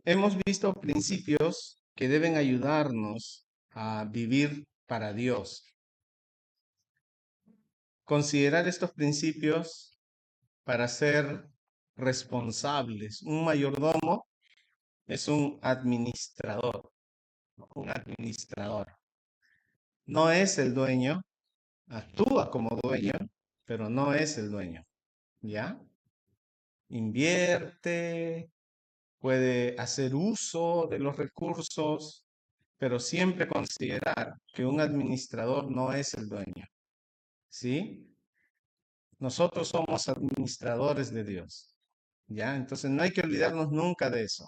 Hemos visto principios que deben ayudarnos a vivir para Dios. Considerar estos principios para ser responsables. Un mayordomo es un administrador, ¿no? Un administrador. No es el dueño, actúa como dueño, pero no es el dueño, ¿ya? Invierte, puede hacer uso de los recursos, pero siempre considerar que un administrador no es el dueño, ¿sí? Nosotros somos administradores de Dios, ¿ya? Entonces no hay que olvidarnos nunca de eso.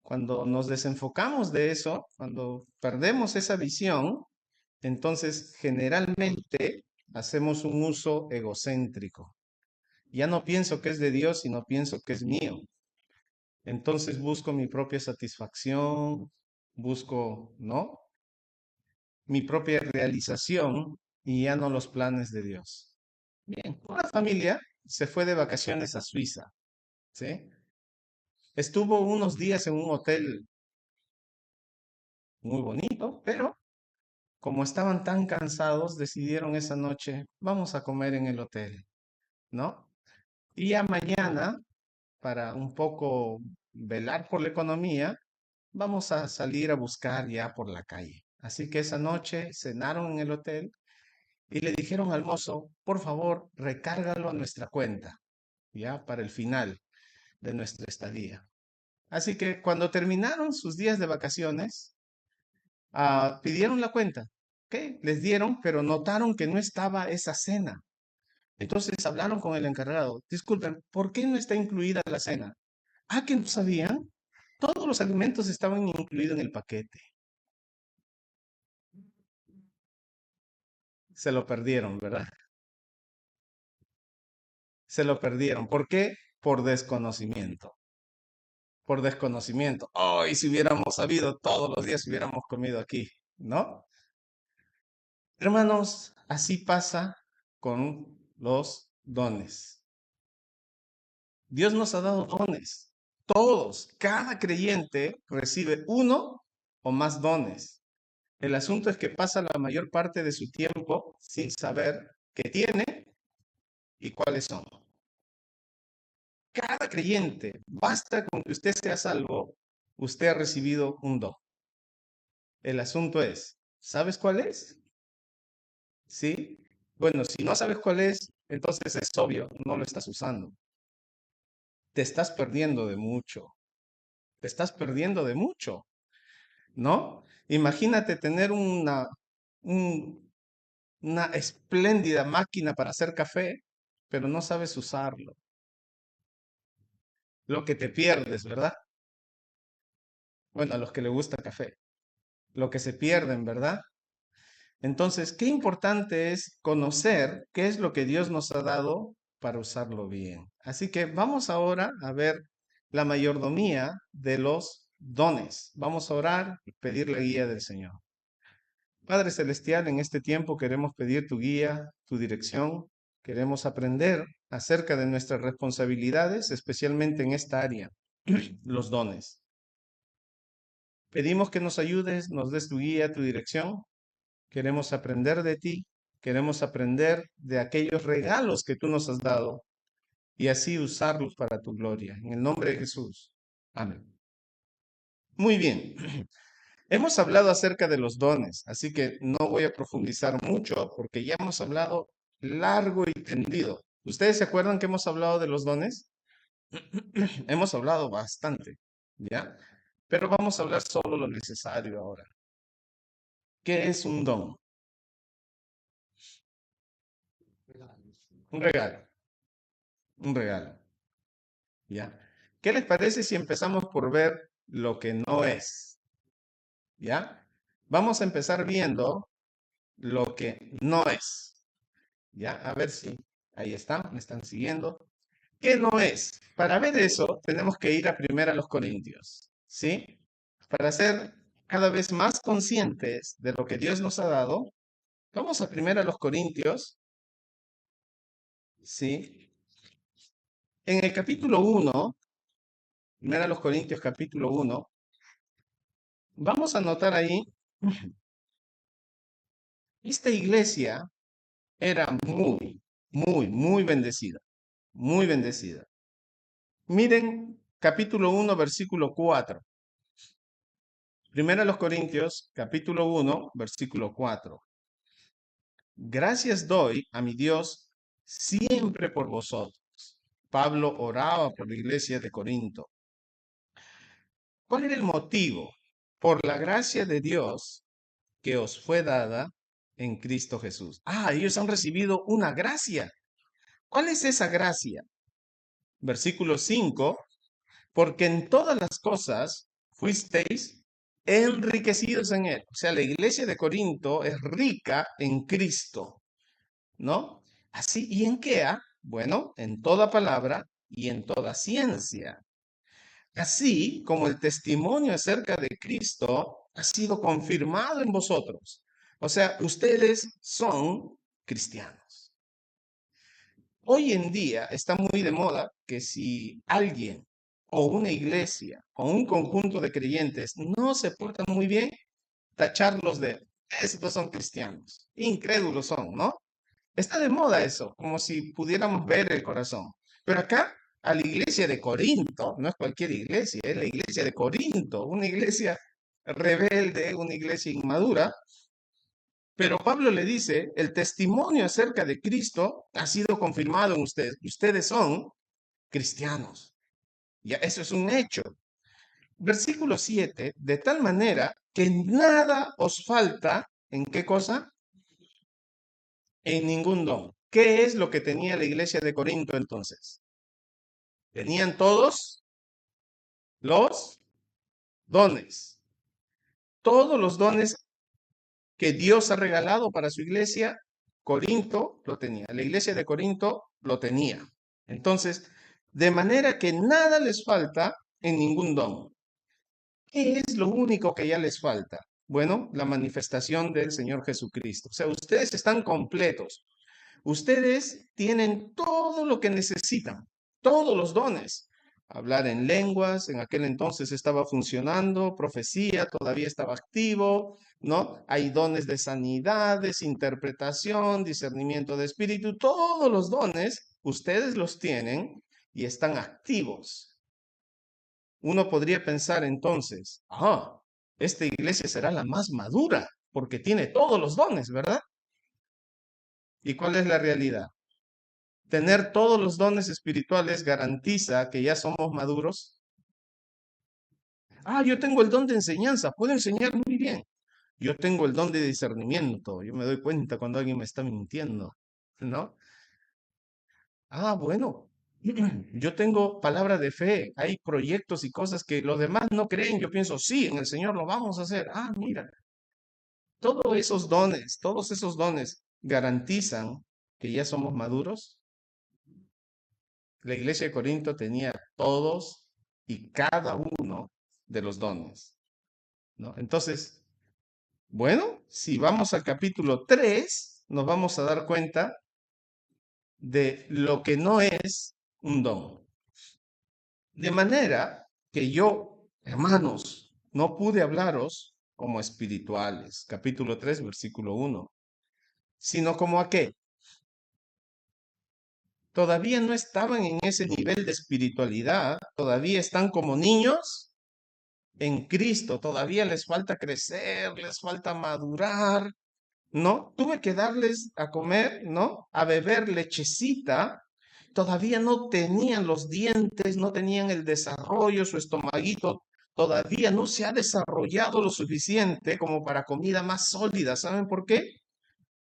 Cuando nos desenfocamos de eso, cuando perdemos esa visión, entonces generalmente hacemos un uso egocéntrico. Ya no pienso que es de Dios, sino pienso que es mío. Entonces busco mi propia satisfacción, busco, ¿no? Mi propia realización y ya no los planes de Dios. Bien, una familia se fue de vacaciones a Suiza, ¿sí? Estuvo unos días en un hotel muy bonito, pero como estaban tan cansados, decidieron esa noche, vamos a comer en el hotel, ¿no? Y ya mañana, para un poco velar por la economía, vamos a salir a buscar ya por la calle. Así que esa noche cenaron en el hotel y le dijeron al mozo, por favor, recárgalo a nuestra cuenta, ya para el final de nuestra estadía. Así que cuando terminaron sus días de vacaciones, pidieron la cuenta, ¿ok? Les dieron, pero notaron que no estaba esa cena. Entonces hablaron con el encargado, disculpen, ¿por qué no está incluida la cena? Ah, que no sabían. Todos los alimentos estaban incluidos en el paquete. Se lo perdieron, ¿verdad? Se lo perdieron. ¿Por qué? Por desconocimiento. Por desconocimiento. Hoy si hubiéramos sabido todos los días hubiéramos comido aquí, ¿no? Hermanos, así pasa con los dones. Dios nos ha dado dones. Todos, cada creyente recibe uno o más dones. El asunto es que pasa la mayor parte de su tiempo sin saber qué tiene y cuáles son. Cada creyente, basta con que usted sea salvo, usted ha recibido un don. El asunto es, ¿sabes cuál es? ¿Sí? Bueno, si no sabes cuál es, entonces es obvio, no lo estás usando. Te estás perdiendo de mucho. Te estás perdiendo de mucho, ¿no? Imagínate tener un- una espléndida máquina para hacer café, pero no sabes usarlo. Lo que te pierdes, ¿verdad? Bueno, a los que le gusta café. Lo que se pierden, ¿verdad? Entonces, qué importante es conocer qué es lo que Dios nos ha dado para usarlo bien. Así que vamos ahora a ver la mayordomía de los dones. Vamos a orar y pedir la guía del Señor. Padre Celestial, en este tiempo queremos pedir tu guía, tu dirección. Queremos aprender acerca de nuestras responsabilidades, especialmente en esta área, los dones. Pedimos que nos ayudes, nos des tu guía, tu dirección. Queremos aprender de ti, queremos aprender de aquellos regalos que tú nos has dado y así usarlos para tu gloria. En el nombre de Jesús. Amén. Muy bien. Hemos hablado acerca de los dones, así que no voy a profundizar mucho porque ya hemos hablado largo y tendido. ¿Ustedes se acuerdan que hemos hablado de los dones? Hemos hablado bastante, ¿ya? Pero vamos a hablar solo lo necesario ahora. ¿Qué es un don? Un regalo, un regalo. ¿Ya? ¿Qué les parece si empezamos por ver lo que no es? ¿Ya? Vamos a empezar viendo lo que no es. ¿Ya? A ver si ahí están, me están siguiendo. ¿Qué no es? Para ver eso, tenemos que ir a primera a los Corintios. ¿Sí? Para ser cada vez más conscientes de lo que Dios nos ha dado, vamos a primera a los Corintios. ¿Sí? En el capítulo 1 Primera los Corintios capítulo 1, vamos a notar ahí, esta iglesia era muy bendecida, muy bendecida. Miren capítulo 1, versículo 4. Primera los Corintios, capítulo 1, versículo 4. Gracias doy a mi Dios siempre por vosotros. Pablo oraba por la iglesia de Corinto. ¿Cuál era el motivo? Por la gracia de Dios que os fue dada en Cristo Jesús. Ah, ellos han recibido una gracia. ¿Cuál es esa gracia? Versículo 5, porque en todas las cosas fuisteis enriquecidos en él. O sea, la iglesia de Corinto es rica en Cristo, ¿no? Así, ¿y en qué? Bueno, en toda palabra y en toda ciencia. Así como el testimonio acerca de Cristo ha sido confirmado en vosotros. O sea, ustedes son cristianos. Hoy en día está muy de moda que si alguien o una iglesia o un conjunto de creyentes no se portan muy bien, tacharlos de estos son cristianos, incrédulos son, ¿no? Está de moda eso, como si pudiéramos ver el corazón. Pero acá, a la iglesia de Corinto, no es cualquier iglesia, es la iglesia de Corinto, una iglesia rebelde, una iglesia inmadura. Pero Pablo le dice, el testimonio acerca de Cristo ha sido confirmado en ustedes. Ustedes son cristianos. Ya, eso es un hecho. Versículo 7, de tal manera que nada os falta, ¿en qué cosa? En ningún don. ¿Qué es lo que tenía la iglesia de Corinto entonces? Tenían todos los dones. Todos los dones que Dios ha regalado para su iglesia, Corinto lo tenía. La iglesia de Corinto lo tenía. Entonces, de manera que nada les falta en ningún don. ¿Qué es lo único que ya les falta? Bueno, la manifestación del Señor Jesucristo. O sea, ustedes están completos. Ustedes tienen todo lo que necesitan, todos los dones. Hablar en lenguas, en aquel entonces estaba funcionando, profecía todavía estaba activo, ¿no? Hay dones de sanidades, interpretación, discernimiento de espíritu, todos los dones ustedes los tienen y están activos. Uno podría pensar entonces, esta iglesia será la más madura porque tiene todos los dones, ¿verdad? ¿Y cuál es la realidad? ¿Tener todos los dones espirituales garantiza que ya somos maduros? Yo tengo el don de enseñanza, puedo enseñar muy bien. Yo tengo el don de discernimiento, yo me doy cuenta cuando alguien me está mintiendo, ¿no? Bueno, yo tengo palabra de fe, hay proyectos y cosas que los demás no creen, yo pienso, sí, en el Señor lo vamos a hacer. Mira, todos esos dones garantizan que ya somos maduros. La iglesia de Corinto tenía todos y cada uno de los dones, ¿no? Entonces, bueno, si vamos al capítulo 3, nos vamos a dar cuenta de lo que no es un don. De manera que yo, hermanos, no pude hablaros como espirituales, capítulo 3, versículo 1, sino como a qué. Todavía no estaban en ese nivel de espiritualidad, todavía están como niños en Cristo, todavía les falta crecer, les falta madurar, ¿no? Tuve que darles a comer, ¿no? A beber lechecita, todavía no tenían los dientes, no tenían el desarrollo, su estomaguito todavía no se ha desarrollado lo suficiente como para comida más sólida. ¿Saben por qué?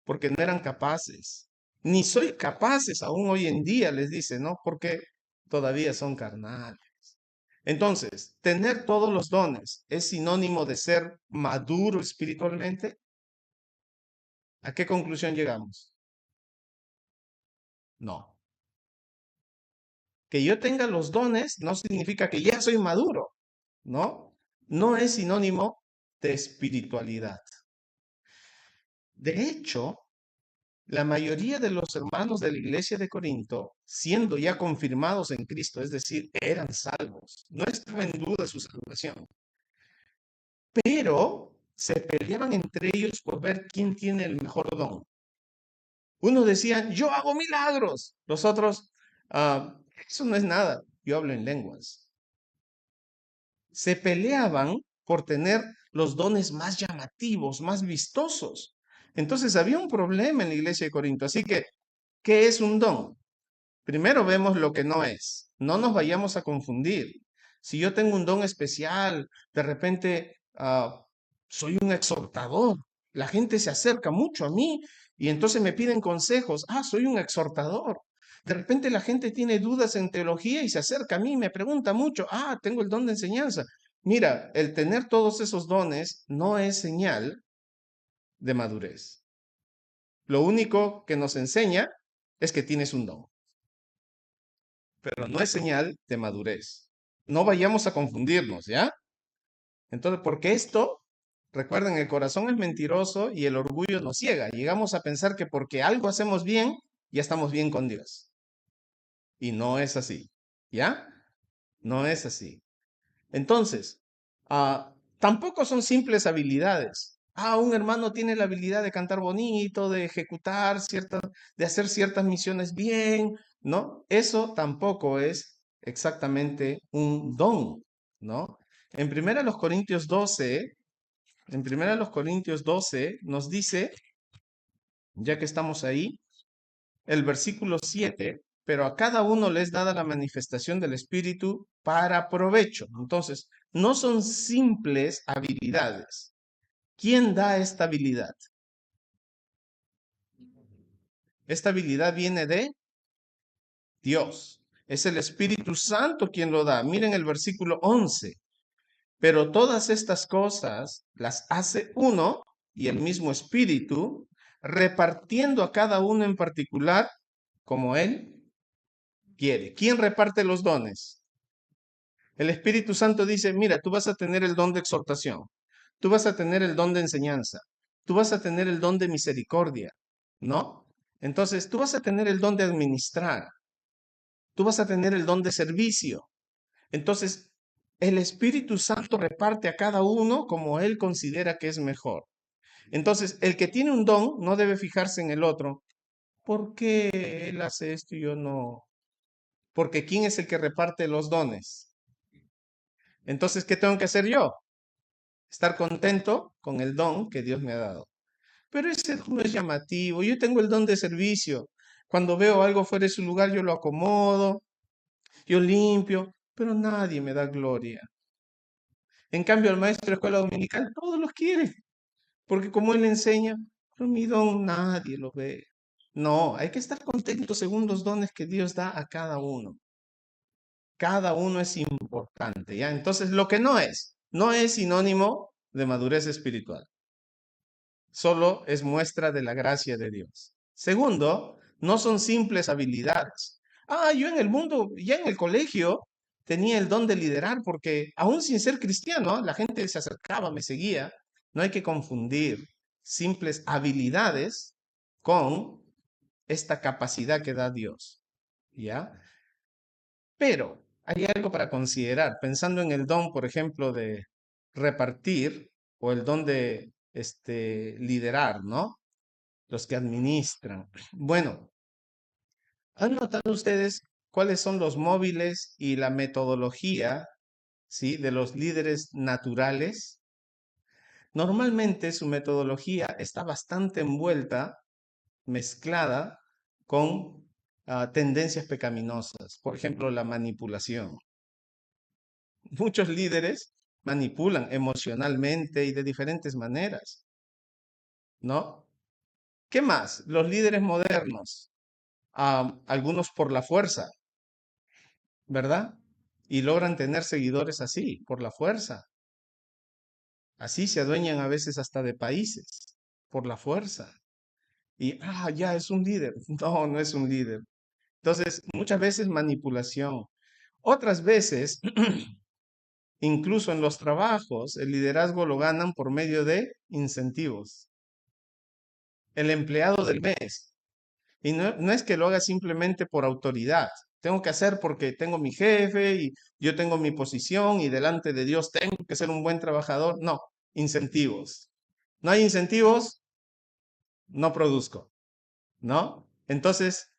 Porque no eran capaces. Ni soy capaces aún hoy en día, les dice, ¿no? Porque todavía son carnales. Entonces, tener todos los dones es sinónimo de ser maduro espiritualmente. ¿A qué conclusión llegamos? No. Que yo tenga los dones no significa que ya soy maduro, ¿no? No es sinónimo de espiritualidad. De hecho, La mayoría de los hermanos de la iglesia de Corinto, siendo ya confirmados en Cristo, es decir, eran salvos, no estaba en duda su salvación, pero se peleaban entre ellos por ver quién tiene el mejor don. Unos decían, yo hago milagros. Los otros, eso no es nada, yo hablo en lenguas. Se peleaban por tener los dones más llamativos, más vistosos. Entonces había un problema en la iglesia de Corinto. Así que, ¿qué es un don? Primero vemos lo que no es. No nos vayamos a confundir. Si yo tengo un don especial, de repente soy un exhortador. La gente se acerca mucho a mí y entonces me piden consejos. Soy un exhortador. De repente la gente tiene dudas en teología y se acerca a mí y me pregunta mucho. Tengo el don de enseñanza. Mira, el tener todos esos dones no es señal de madurez. Lo único que nos enseña es que tienes un don, pero no es señal de madurez. No vayamos a confundirnos, ¿ya? Entonces, porque esto, recuerden, el corazón es mentiroso y el orgullo nos ciega. Llegamos a pensar que porque algo hacemos bien, ya estamos bien con Dios. Y no es así, ¿ya? No es así. Entonces, tampoco son simples habilidades. Un hermano tiene la habilidad de cantar bonito, de ejecutar ciertas, de hacer ciertas misiones bien, ¿no? Eso tampoco es exactamente un don, ¿no? En primera los Corintios 12, en primera los Corintios 12 nos dice, ya que estamos ahí, el versículo 7, pero a cada uno les dada la manifestación del Espíritu para provecho. Entonces, no son simples habilidades. ¿Quién da esta habilidad? Esta habilidad viene de Dios. Es el Espíritu Santo quien lo da. Miren el versículo 11. Pero todas estas cosas las hace uno y el mismo Espíritu, repartiendo a cada uno en particular como Él quiere. ¿Quién reparte los dones? El Espíritu Santo dice, mira, tú vas a tener el don de exhortación, tú vas a tener el don de enseñanza, tú vas a tener el don de misericordia, ¿no? Entonces, tú vas a tener el don de administrar, tú vas a tener el don de servicio. Entonces, el Espíritu Santo reparte a cada uno como él considera que es mejor. Entonces, el que tiene un don no debe fijarse en el otro. ¿Por qué él hace esto y yo no? Porque ¿quién es el que reparte los dones? Entonces, ¿qué tengo que hacer yo? Estar contento con el don que Dios me ha dado. Pero ese don no es llamativo. Yo tengo el don de servicio. Cuando veo algo fuera de su lugar, yo lo acomodo, yo limpio, pero nadie me da gloria. En cambio, el maestro de escuela dominical, todos los quieren, porque como él enseña, pero mi don nadie lo ve. No, hay que estar contento según los dones que Dios da a cada uno. Cada uno es importante, ¿ya? Entonces, lo que no es sinónimo de madurez espiritual. Solo es muestra de la gracia de Dios. Segundo, no son simples habilidades. Yo en el mundo, ya en el colegio, tenía el don de liderar porque aún sin ser cristiano, la gente se acercaba, me seguía. No hay que confundir simples habilidades con esta capacidad que da Dios, ¿ya? Pero hay algo para considerar, pensando en el don, por ejemplo, de repartir o el don de liderar, ¿no? Los que administran. Bueno, ¿han notado ustedes cuáles son los móviles y la metodología, ¿sí? De los líderes naturales? Normalmente su metodología está bastante envuelta, mezclada con tendencias pecaminosas. Por ejemplo, la manipulación. Muchos líderes manipulan emocionalmente y de diferentes maneras, ¿no? ¿Qué más? Los líderes modernos, algunos por la fuerza, ¿verdad? Y logran tener seguidores así, por la fuerza. Así se adueñan a veces hasta de países, por la fuerza. Y, ya es un líder. No, no es un líder. Entonces, muchas veces manipulación. Otras veces, incluso en los trabajos, el liderazgo lo ganan por medio de incentivos. El empleado del mes. Y no es que lo haga simplemente por autoridad. Tengo que hacer porque tengo mi jefe y yo tengo mi posición y delante de Dios tengo que ser un buen trabajador. No, incentivos. No hay incentivos, no produzco, ¿no? Entonces,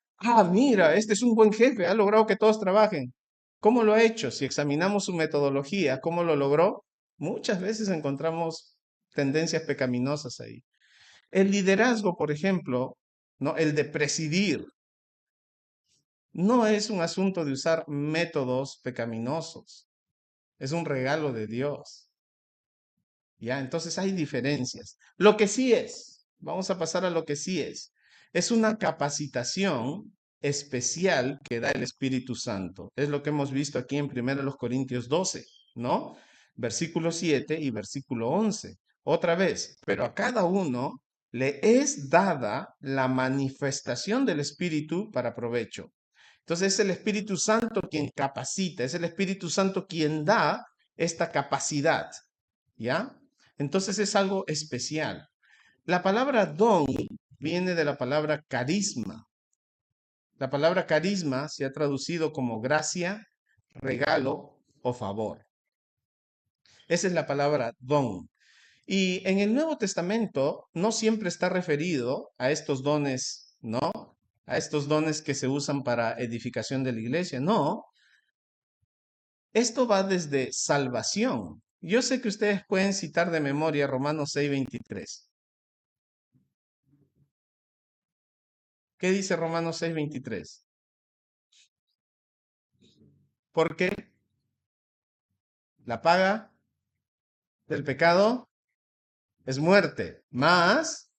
mira, este es un buen jefe, ha logrado que todos trabajen. ¿Cómo lo ha hecho? Si examinamos su metodología, ¿cómo lo logró? Muchas veces encontramos tendencias pecaminosas ahí. El liderazgo, por ejemplo, ¿no? El de presidir, no es un asunto de usar métodos pecaminosos, es un regalo de Dios. ¿Ya? Entonces hay diferencias. Lo que sí vamos a pasar a lo que sí es una capacitación especial que da el Espíritu Santo. Es lo que hemos visto aquí en 1 Corintios 12, ¿no? Versículo 7 y versículo 11. Otra vez, pero a cada uno le es dada la manifestación del Espíritu para provecho. Entonces es el Espíritu Santo quien capacita, es el Espíritu Santo quien da esta capacidad, ¿ya? Entonces es algo especial. La palabra don viene de la palabra carisma. La palabra carisma se ha traducido como gracia, regalo o favor. Esa es la palabra don. Y en el Nuevo Testamento no siempre está referido a estos dones, ¿no? A estos dones que se usan para edificación de la iglesia. No, esto va desde salvación. Yo sé que ustedes pueden citar de memoria Romanos 6:23. ¿Qué dice Romanos 6:23? Porque la paga del pecado es muerte, más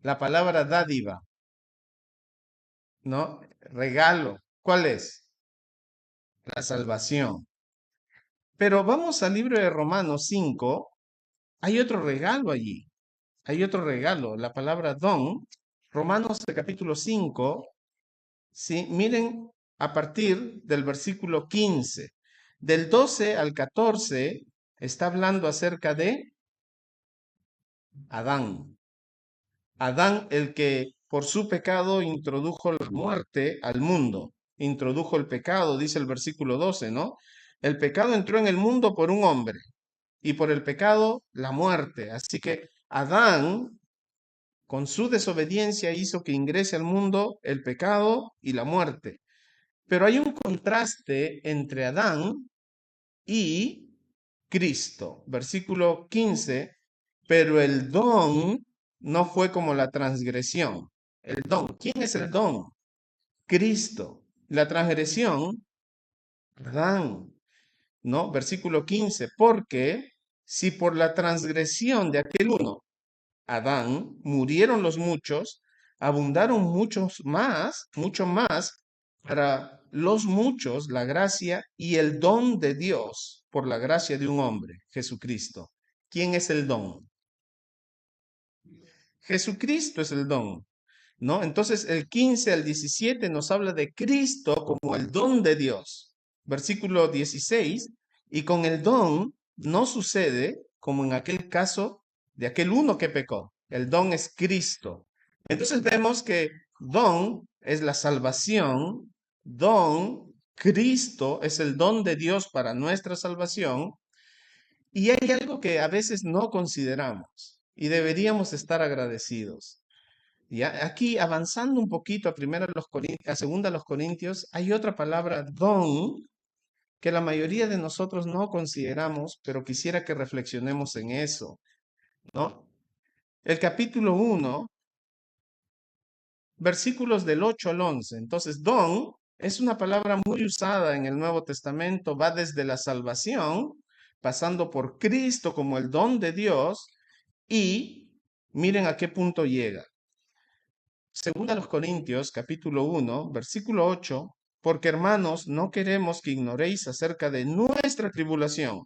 la palabra dádiva, ¿no? Regalo. ¿Cuál es? La salvación. Pero vamos al libro de Romanos 5, hay otro regalo allí. Hay otro regalo, la palabra don. Romanos capítulo 5, ¿sí? Miren a partir del versículo 15. Del 12 al 14 está hablando acerca de Adán. Adán, el que por su pecado introdujo la muerte al mundo, introdujo el pecado, dice el versículo 12, ¿no? El pecado entró en el mundo por un hombre y por el pecado la muerte. Así que Adán, con su desobediencia, hizo que ingrese al mundo el pecado y la muerte. Pero hay un contraste entre Adán y Cristo. Versículo 15, pero el don no fue como la transgresión. El don, ¿quién es el don? Cristo. La transgresión, Adán, ¿no? Versículo 15, porque si por la transgresión de aquel uno, Adán, murieron los muchos, abundaron mucho más para los muchos la gracia y el don de Dios por la gracia de un hombre, Jesucristo. ¿Quién es el don? Jesucristo es el don, ¿no? Entonces el 15 al 17 nos habla de Cristo como el don de Dios. Versículo 16, y con el don no sucede como en aquel caso de aquel uno que pecó. El don es Cristo. Entonces vemos que don es la salvación, don, Cristo es el don de Dios para nuestra salvación, y hay algo que a veces no consideramos y deberíamos estar agradecidos. Ya, aquí avanzando un poquito a segunda los Corintios, hay otra palabra, don, que la mayoría de nosotros no consideramos, pero quisiera que reflexionemos en eso, ¿no? El capítulo 1, versículos del 8 al 11. Entonces, don es una palabra muy usada en el Nuevo Testamento, va desde la salvación, pasando por Cristo como el don de Dios, y miren a qué punto llega. Segunda a los Corintios, capítulo 1, versículo 8, porque hermanos, no queremos que ignoréis acerca de nuestra tribulación,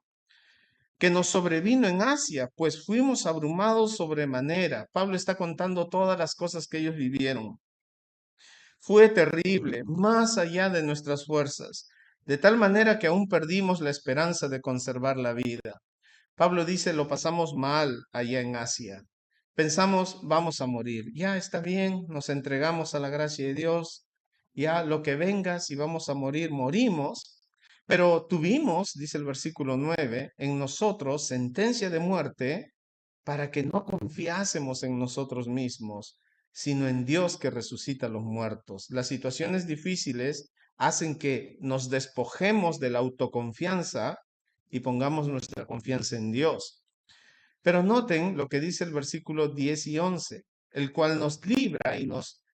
que nos sobrevino en Asia, pues fuimos abrumados sobremanera. Pablo está contando todas las cosas que ellos vivieron. Fue terrible, más allá de nuestras fuerzas, de tal manera que aún perdimos la esperanza de conservar la vida. Pablo dice, lo pasamos mal allá en Asia. Pensamos, vamos a morir. Ya está bien, nos entregamos a la gracia de Dios. Ya lo que venga, si vamos a morir, morimos. Pero tuvimos, dice el versículo 9, en nosotros sentencia de muerte para que no confiásemos en nosotros mismos, sino en Dios que resucita a los muertos. Las situaciones difíciles hacen que nos despojemos de la autoconfianza y pongamos nuestra confianza en Dios. Pero noten lo que dice el versículo 10 y 11, el cual nos libra y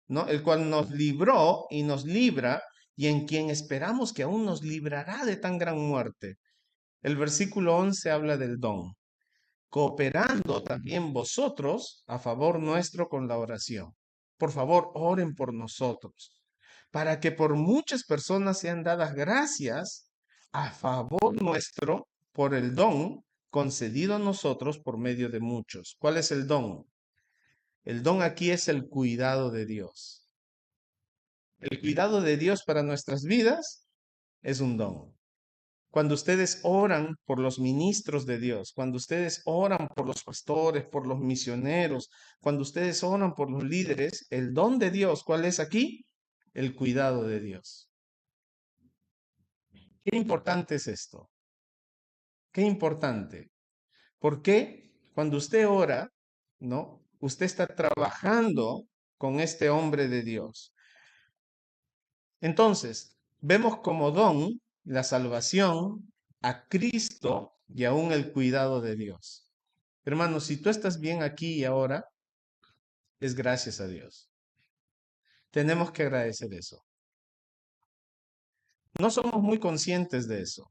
¿no? El cual nos libró y nos libra y en quien esperamos que aún nos librará de tan gran muerte. El versículo 11 habla del don, cooperando también vosotros a favor nuestro con la oración. Por favor, oren por nosotros, para que por muchas personas sean dadas gracias a favor nuestro por el don concedido a nosotros por medio de muchos. ¿Cuál es el don? El don aquí es el cuidado de Dios. El cuidado de Dios para nuestras vidas es un don. Cuando ustedes oran por los ministros de Dios, cuando ustedes oran por los pastores, por los misioneros, cuando ustedes oran por los líderes, el don de Dios, ¿cuál es aquí? El cuidado de Dios. Qué importante es esto. Qué importante. Porque cuando usted ora, ¿no? Usted está trabajando con este hombre de Dios. Entonces, vemos como don la salvación, a Cristo y aún el cuidado de Dios. Hermanos, si tú estás bien aquí y ahora, es gracias a Dios. Tenemos que agradecer eso. No somos muy conscientes de eso.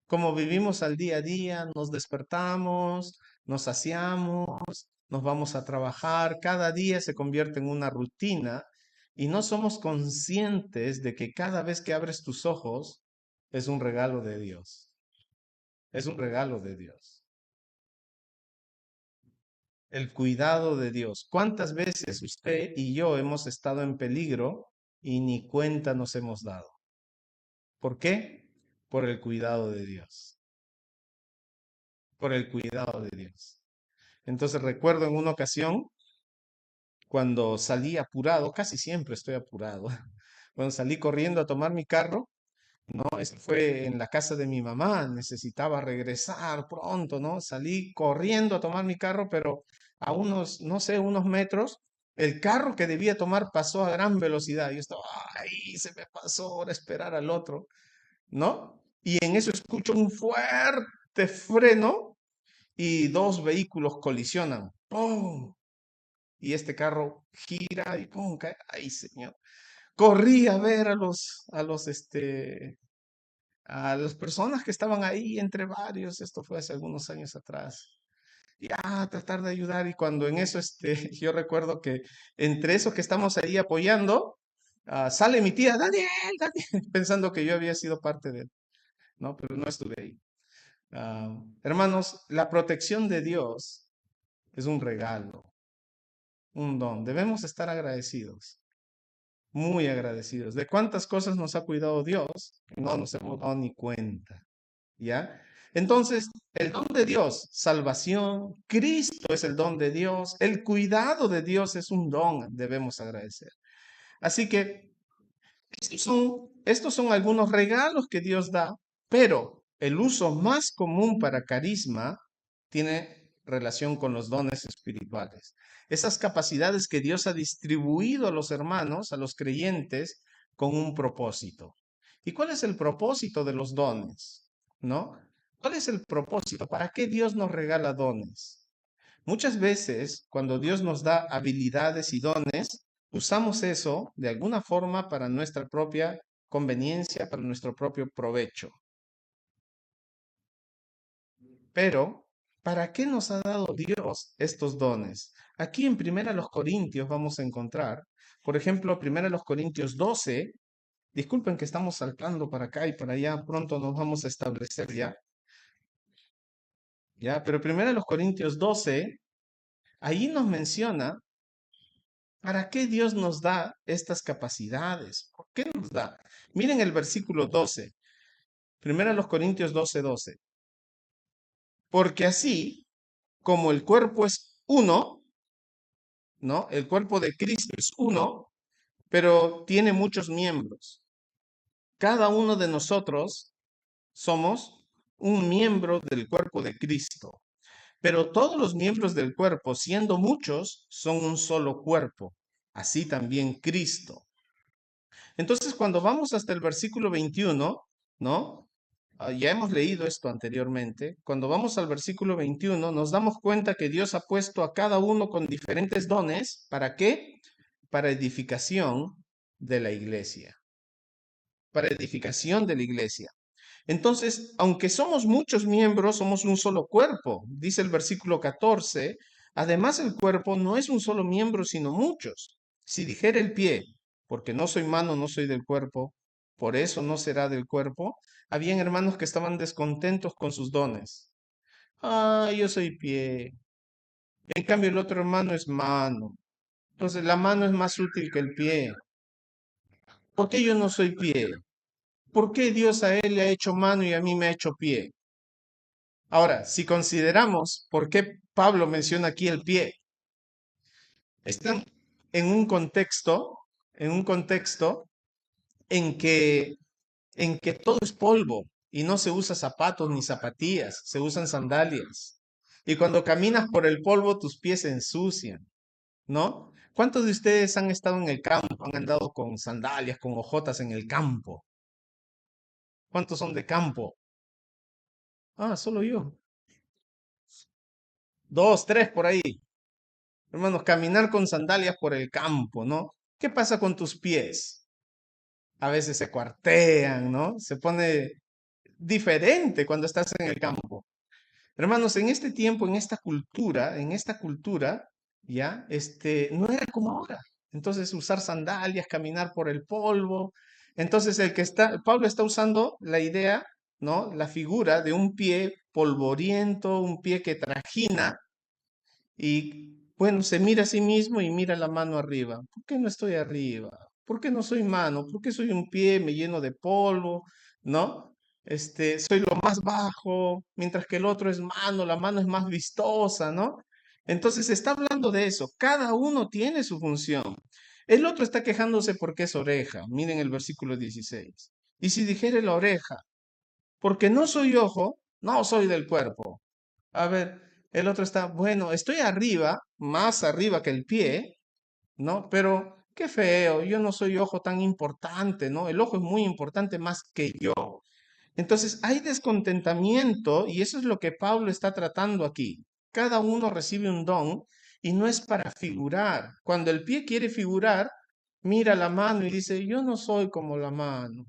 Como vivimos al día a día, nos despertamos, nos saciamos, nos vamos a trabajar, cada día se convierte en una rutina y no somos conscientes de que cada vez que abres tus ojos es un regalo de Dios. Es un regalo de Dios. El cuidado de Dios. ¿Cuántas veces usted y yo hemos estado en peligro y ni cuenta nos hemos dado? ¿Por qué? Por el cuidado de Dios. Por el cuidado de Dios. Entonces recuerdo en una ocasión cuando salí apurado, casi siempre estoy apurado, cuando salí corriendo a tomar mi carro, ¿no? Eso fue en la casa de mi mamá, necesitaba regresar pronto, ¿no? Salí corriendo a tomar mi carro, pero a unos, no sé, unos metros, el carro que debía tomar pasó a gran velocidad. Yo estaba, ay, se me pasó, ahora esperar al otro, ¿no? Y en eso escucho un fuerte freno y dos vehículos colisionan. ¡Pum! Y este carro gira y pum, cae. Ay, señor. Corrí a ver a las personas que estaban ahí entre varios. Esto fue hace algunos años atrás. Y tratar de ayudar. Y cuando en eso, yo recuerdo que entre esos que estamos ahí apoyando, sale mi tía, Daniel, Daniel, pensando que yo había sido parte de él, ¿no? Pero no estuve ahí. Hermanos, la protección de Dios es un regalo, un don. Debemos estar agradecidos, muy agradecidos. De cuántas cosas nos ha cuidado Dios, no nos hemos dado ni cuenta, ¿ya? Entonces, el don de Dios, salvación, Cristo es el don de Dios, el cuidado de Dios es un don, debemos agradecer. Así que estos son algunos regalos que Dios da, pero el uso más común para carisma tiene relación con los dones espirituales. Esas capacidades que Dios ha distribuido a los hermanos, a los creyentes, con un propósito. ¿Y cuál es el propósito de los dones? ¿No? ¿Cuál es el propósito? ¿Para qué Dios nos regala dones? Muchas veces, cuando Dios nos da habilidades y dones, usamos eso de alguna forma para nuestra propia conveniencia, para nuestro propio provecho. Pero, ¿para qué nos ha dado Dios estos dones? Aquí en Primera los Corintios vamos a encontrar, por ejemplo, Primera los Corintios 12, disculpen que estamos saltando para acá y para allá, pronto nos vamos a establecer ya, ya, pero Primera los Corintios 12, ahí nos menciona ¿para qué Dios nos da estas capacidades? ¿Por qué nos da? Miren el versículo 12, primero los Corintios 12:12. Porque así como el cuerpo es uno ¿no? El cuerpo de Cristo es uno, pero tiene muchos miembros. Cada uno de nosotros somos un miembro del cuerpo de Cristo, pero todos los miembros del cuerpo, siendo muchos, son un solo cuerpo. Así también Cristo. Entonces, cuando vamos hasta el versículo 21, ¿no? Ya hemos leído esto anteriormente. Cuando vamos al versículo 21, nos damos cuenta que Dios ha puesto a cada uno con diferentes dones. ¿Para qué? Para edificación de la iglesia. Para edificación de la iglesia. Entonces, aunque somos muchos miembros, somos un solo cuerpo. Dice el versículo 14, además el cuerpo no es un solo miembro, sino muchos. Si dijera el pie, porque no soy mano, no soy del cuerpo, por eso no será del cuerpo, habían hermanos que estaban descontentos con sus dones. Ah, yo soy pie. En cambio, el otro hermano es mano. Entonces, la mano es más útil que el pie. ¿Por qué yo no soy pie? ¿Por qué Dios a él le ha hecho mano y a mí me ha hecho pie? Ahora, si consideramos por qué Pablo menciona aquí el pie, están en un contexto, en un contexto en que, en que todo es polvo y no se usa zapatos ni zapatillas, se usan sandalias. Y cuando caminas por el polvo, tus pies se ensucian, ¿no? ¿Cuántos de ustedes han estado en el campo, han andado con sandalias, con hojotas en el campo? ¿Cuántos son de campo? Ah, solo yo. Dos, tres por ahí. Hermanos, caminar con sandalias por el campo, ¿no? ¿Qué pasa con tus pies? A veces se cuartean, ¿no? Se pone diferente cuando estás en el campo. Hermanos, en este tiempo, en esta cultura, ya, no era como ahora. Entonces, usar sandalias, caminar por el polvo. Entonces, Pablo está usando la idea, ¿no? La figura de un pie polvoriento, un pie que trajina, y bueno, se mira a sí mismo y mira la mano arriba. ¿Por qué no estoy arriba? ¿Por qué no soy mano? ¿Por qué soy un pie, me lleno de polvo? ¿No? Soy lo más bajo, mientras que el otro es mano, la mano es más vistosa, ¿no? Entonces está hablando de eso. Cada uno tiene su función. El otro está quejándose porque es oreja. Miren el versículo 16. Y si dijere la oreja, porque no soy ojo, no soy del cuerpo. A ver, el otro está, bueno, estoy arriba, más arriba que el pie, ¿no? Pero qué feo, yo no soy ojo tan importante, ¿no? El ojo es muy importante más que yo. Entonces hay descontentamiento y eso es lo que Pablo está tratando aquí. Cada uno recibe un don y no es para figurar. Cuando el pie quiere figurar, mira la mano y dice, yo no soy como la mano.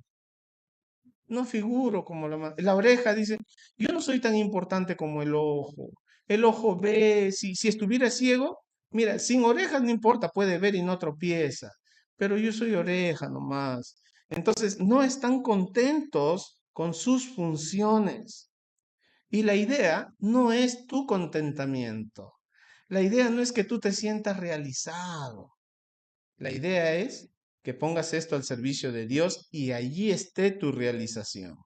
No figuro como la oreja, dice, yo no soy tan importante como el ojo. El ojo ve, si estuviera ciego, mira, sin orejas no importa, puede ver y no tropieza, pero yo soy oreja nomás. Entonces, no están contentos con sus funciones. Y la idea no es tu contentamiento. La idea no es que tú te sientas realizado. La idea es que pongas esto al servicio de Dios y allí esté tu realización,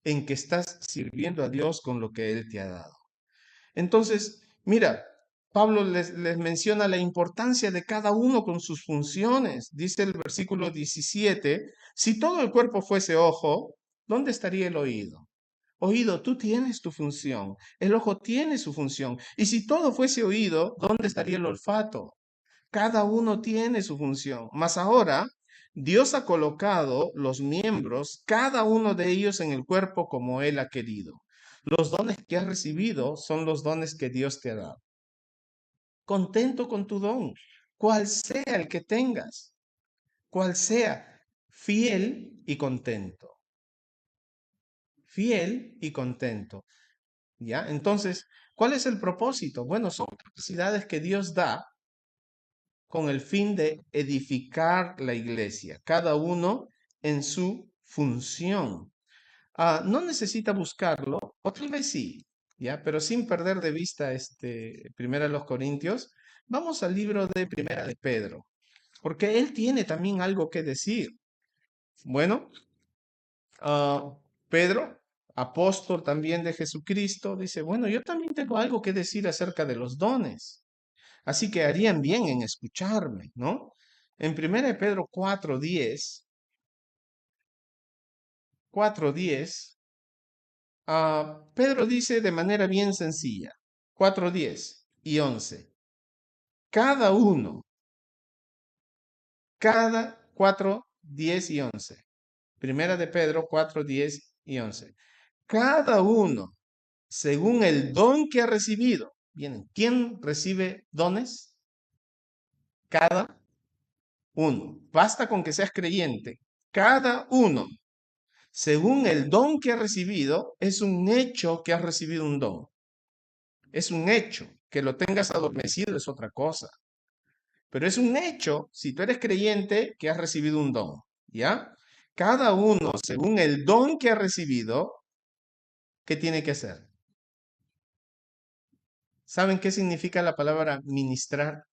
en que estás sirviendo a Dios con lo que Él te ha dado. Entonces, mira, Pablo les menciona la importancia de cada uno con sus funciones. Dice el versículo 17, si todo el cuerpo fuese ojo, ¿dónde estaría el oído? Oído, tú tienes tu función, el ojo tiene su función. Y si todo fuese oído, ¿dónde estaría el olfato? Cada uno tiene su función. Mas ahora, Dios ha colocado los miembros, cada uno de ellos en el cuerpo como Él ha querido. Los dones que has recibido son los dones que Dios te ha dado. Contento con tu don, cual sea el que tengas, cual sea, fiel y contento. Fiel y contento. ¿Ya? Entonces, ¿cuál es el propósito? Bueno, son capacidades que Dios da con el fin de edificar la iglesia, cada uno en su función. No necesita buscarlo, o tal vez sí, ¿ya? Pero sin perder de vista Primera de los Corintios, vamos al libro de Primera de Pedro, porque él tiene también algo que decir. Bueno, Pedro, apóstol también de Jesucristo, dice, bueno, yo también tengo algo que decir acerca de los dones. Así que harían bien en escucharme, ¿no? En 1 Pedro 4:10, Pedro dice de manera bien sencilla, 4:10 y 11, cada uno, cada 4:10 y 11, Primera de Pedro 4:10 y 11, cada uno según el don que ha recibido. Bien, ¿quién recibe dones? Cada uno. Basta con que seas creyente. Cada uno, según el don que ha recibido, es un hecho que has recibido un don. Es un hecho. Que lo tengas adormecido es otra cosa. Pero es un hecho, si tú eres creyente, que has recibido un don. ¿Ya? Cada uno, según el don que ha recibido, ¿qué tiene que hacer? ¿Saben qué significa la palabra ministrar?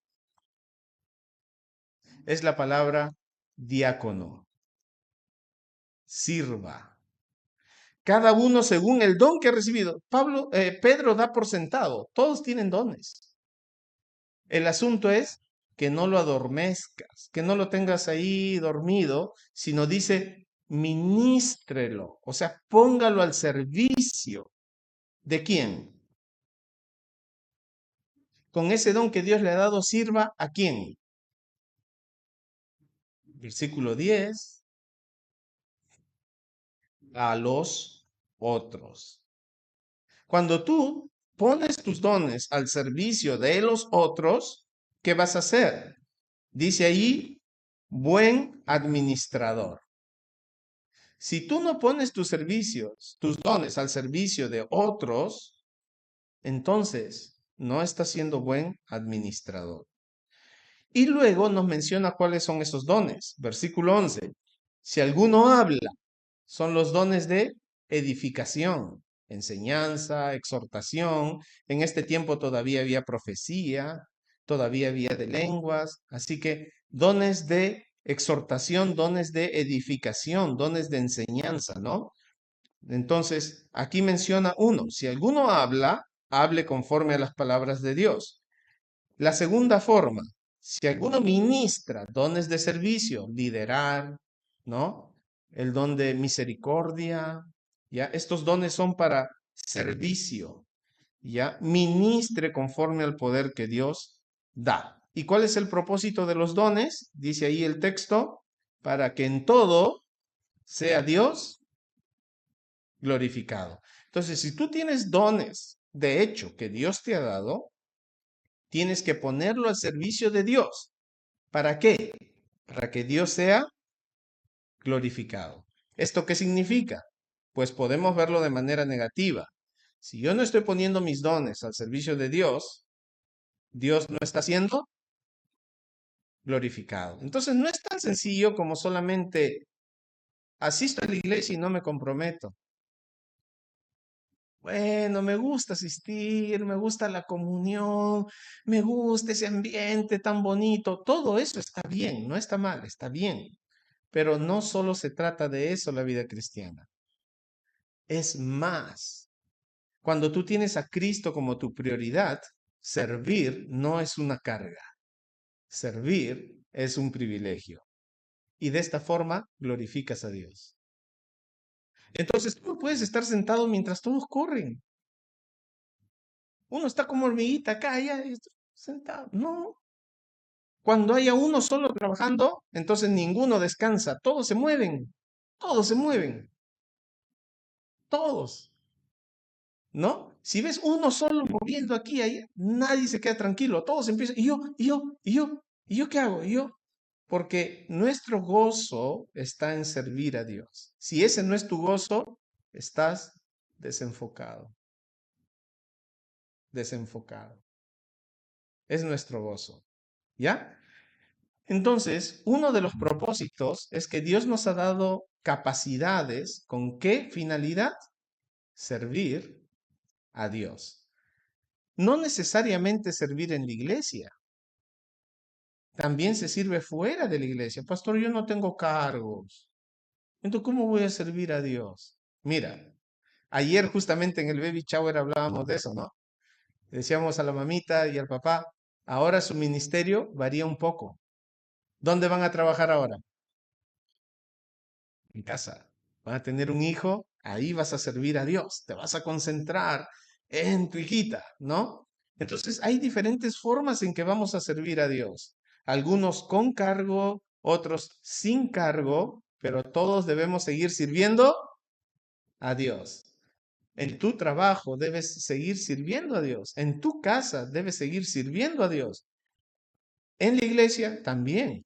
Es la palabra diácono. Sirva. Cada uno según el don que ha recibido. Pedro da por sentado, todos tienen dones. El asunto es que no lo adormezcas, que no lo tengas ahí dormido, sino dice, ministrelo, o sea, póngalo al servicio. ¿De quién? Con ese don que Dios le ha dado, sirva a quién. Versículo 10, a los otros. Cuando tú pones tus dones al servicio de los otros, ¿qué vas a hacer? Dice ahí, buen administrador. Si tú no pones tus servicios, tus dones al servicio de otros, entonces no estás siendo buen administrador. Y luego nos menciona cuáles son esos dones. Versículo 11. Si alguno habla, son los dones de edificación, enseñanza, exhortación. En este tiempo todavía había profecía, todavía había de lenguas. Así que dones de exhortación, dones de edificación, dones de enseñanza, ¿no? Entonces, aquí menciona uno. Si alguno habla, hable conforme a las palabras de Dios. La segunda forma, si alguno ministra dones de servicio, liderar, ¿no? El don de misericordia, ¿ya? Estos dones son para servicio, ¿ya? Ministre conforme al poder que Dios da. ¿Y cuál es el propósito de los dones? Dice ahí el texto, para que en todo sea Dios glorificado. Entonces, si tú tienes dones, de hecho, que Dios te ha dado, tienes que ponerlo al servicio de Dios. ¿Para qué? Para que Dios sea glorificado. ¿Esto qué significa? Pues podemos verlo de manera negativa. Si yo no estoy poniendo mis dones al servicio de Dios, Dios no está siendo glorificado. Entonces no es tan sencillo como solamente asisto a la iglesia y no me comprometo. Bueno, me gusta asistir, me gusta la comunión, me gusta ese ambiente tan bonito. Todo eso está bien, no está mal, está bien. Pero no solo se trata de eso la vida cristiana. Es más. Cuando tú tienes a Cristo como tu prioridad, servir no es una carga. Servir es un privilegio. Y de esta forma glorificas a Dios. Entonces tú no puedes estar sentado mientras todos corren. Uno está como hormiguita acá, allá, sentado. No. Cuando haya uno solo trabajando, entonces ninguno descansa. Todos se mueven. Todos se mueven. Todos. ¿No? Si ves uno solo moviendo aquí y allá, nadie se queda tranquilo. Todos empiezan. ¿Y yo qué hago? ¿Y yo? Porque nuestro gozo está en servir a Dios. Si ese no es tu gozo, estás desenfocado. Desenfocado. Es nuestro gozo. ¿Ya? Entonces, uno de los propósitos es que Dios nos ha dado capacidades. ¿Con qué finalidad? Servir a Dios. No necesariamente servir en la iglesia. También se sirve fuera de la iglesia. Pastor, yo no tengo cargos. Entonces, ¿cómo voy a servir a Dios? Mira, ayer justamente en el Baby Shower hablábamos de eso, ¿no? Decíamos a la mamita y al papá, Ahora su ministerio varía un poco. ¿Dónde van a trabajar ahora? En casa. Van a tener un hijo, ahí vas a servir a Dios, te vas a concentrar en tu hijita, ¿no? Entonces hay diferentes formas en que vamos a servir a Dios. Algunos con cargo, otros sin cargo, pero todos debemos seguir sirviendo a Dios. En tu trabajo debes seguir sirviendo a Dios. En tu casa debes seguir sirviendo a Dios. En la iglesia también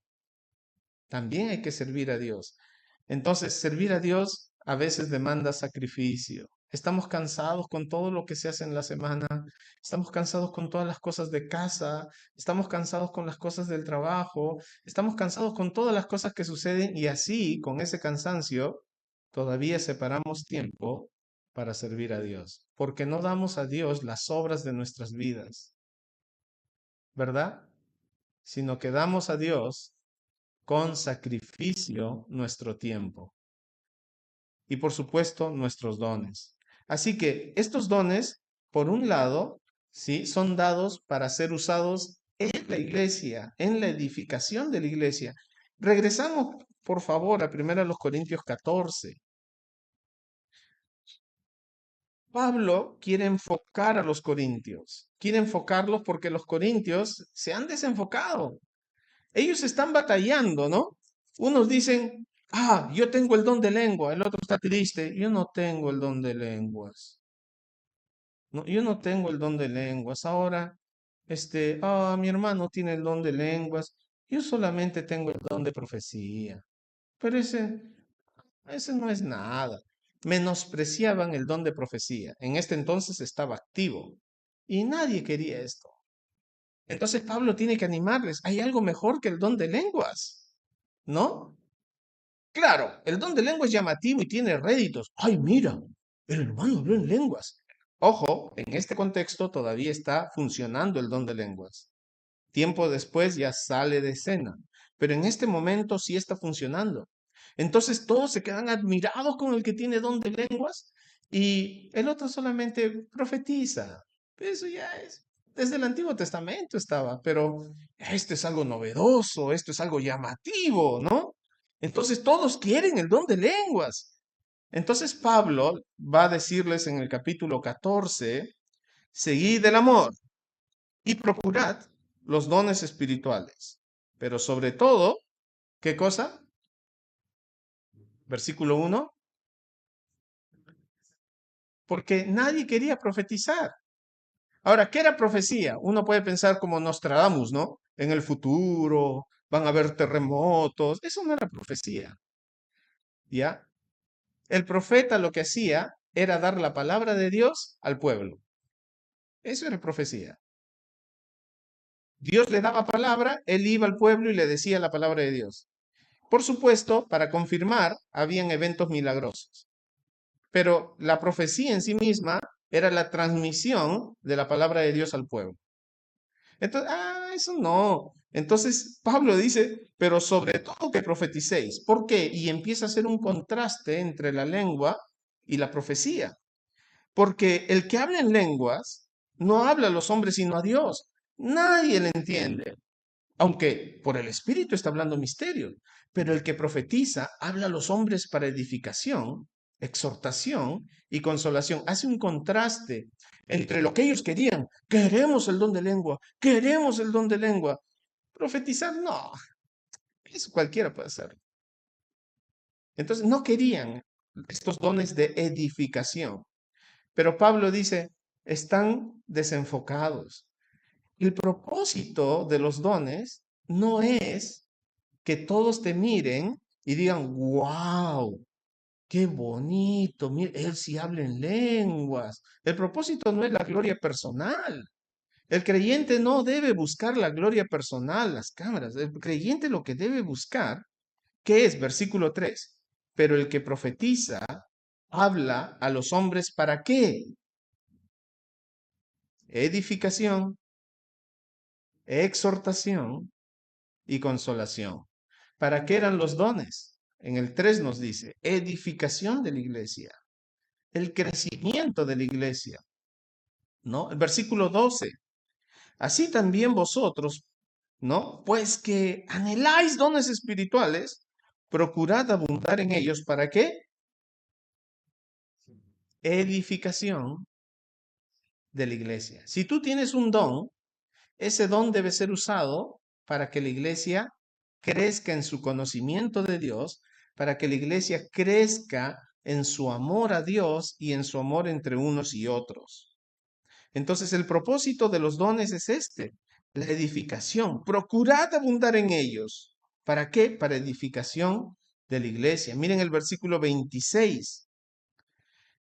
hay que servir a Dios. Entonces, servir a Dios a veces demanda sacrificio. Estamos cansados con todo lo que se hace en la semana, estamos cansados con todas las cosas de casa, estamos cansados con las cosas del trabajo, estamos cansados con todas las cosas que suceden y así, con ese cansancio, todavía separamos tiempo para servir a Dios, porque no damos a Dios las obras de nuestras vidas, ¿verdad? Sino que damos a Dios con sacrificio nuestro tiempo y por supuesto nuestros dones. Así que estos dones, por un lado, ¿sí? Son dados para ser usados en la iglesia, en la edificación de la iglesia. Regresamos, por favor, a 1 Corintios 14. Pablo quiere enfocar a los corintios, quiere enfocarlos porque los corintios se han desenfocado. Ellos están batallando, ¿no? Unos dicen, yo tengo el don de lengua, el otro está triste, yo no tengo el don de lenguas. No, yo no tengo el don de lenguas. Ahora, mi hermano tiene el don de lenguas, yo solamente tengo el don de profecía. Pero ese no es nada. Menospreciaban el don de profecía. En este entonces estaba activo y nadie quería esto. Entonces Pablo tiene que animarles. Hay algo mejor que el don de lenguas, ¿no? Claro, el don de lengua es llamativo y tiene réditos. ¡Ay, mira! El hermano habló en lenguas. Ojo, en este contexto todavía está funcionando el don de lenguas. Tiempo después ya sale de escena, pero en este momento sí está funcionando. Entonces todos se quedan admirados con el que tiene don de lenguas y el otro solamente profetiza. Eso ya es, desde el Antiguo Testamento estaba, pero esto es algo novedoso, esto es algo llamativo, ¿no? Entonces todos quieren el don de lenguas. Entonces Pablo va a decirles en el capítulo 14, seguid el amor y procurad los dones espirituales. Pero sobre todo, ¿qué cosa? Versículo 1, porque nadie quería profetizar. Ahora, ¿qué era profecía? Uno puede pensar como Nostradamus, ¿no? En el futuro van a haber terremotos. Eso no era profecía, ¿ya? El profeta lo que hacía era dar la palabra de Dios al pueblo. Eso era profecía. Dios le daba palabra, él iba al pueblo y le decía la palabra de Dios. Por supuesto, para confirmar, habían eventos milagrosos, pero la profecía en sí misma era la transmisión de la palabra de Dios al pueblo. Entonces, eso no. Entonces Pablo dice, pero sobre todo que profeticéis. ¿Por qué? Y empieza a hacer un contraste entre la lengua y la profecía. Porque el que habla en lenguas no habla a los hombres sino a Dios. Nadie le entiende, aunque por el Espíritu está hablando misterio. Pero el que profetiza habla a los hombres para edificación, exhortación y consolación. Hace un contraste entre lo que ellos querían. Queremos el don de lengua, queremos el don de lengua. Profetizar, no, eso cualquiera puede hacer. Entonces no querían estos dones de edificación. Pero Pablo dice, están desenfocados. El propósito de los dones no es que todos te miren y digan, wow, qué bonito, mire, él sí habla en lenguas. El propósito no es la gloria personal. El creyente no debe buscar la gloria personal, las cámaras. El creyente lo que debe buscar, ¿qué es? Versículo 3. Pero el que profetiza habla a los hombres ¿para qué? Edificación, exhortación y consolación. ¿Para qué eran los dones? En el 3 nos dice, edificación de la iglesia, el crecimiento de la iglesia, ¿no? El versículo 12, así también vosotros, ¿no? Pues que anheláis dones espirituales, procurad abundar en ellos. ¿Para qué? Edificación de la iglesia. Si tú tienes un don, ese don debe ser usado para que la iglesia crezca en su conocimiento de Dios, para que la iglesia crezca en su amor a Dios y en su amor entre unos y otros. Entonces el propósito de los dones es este, la edificación. Procurad abundar en ellos. ¿Para qué? Para edificación de la iglesia. Miren el versículo 26.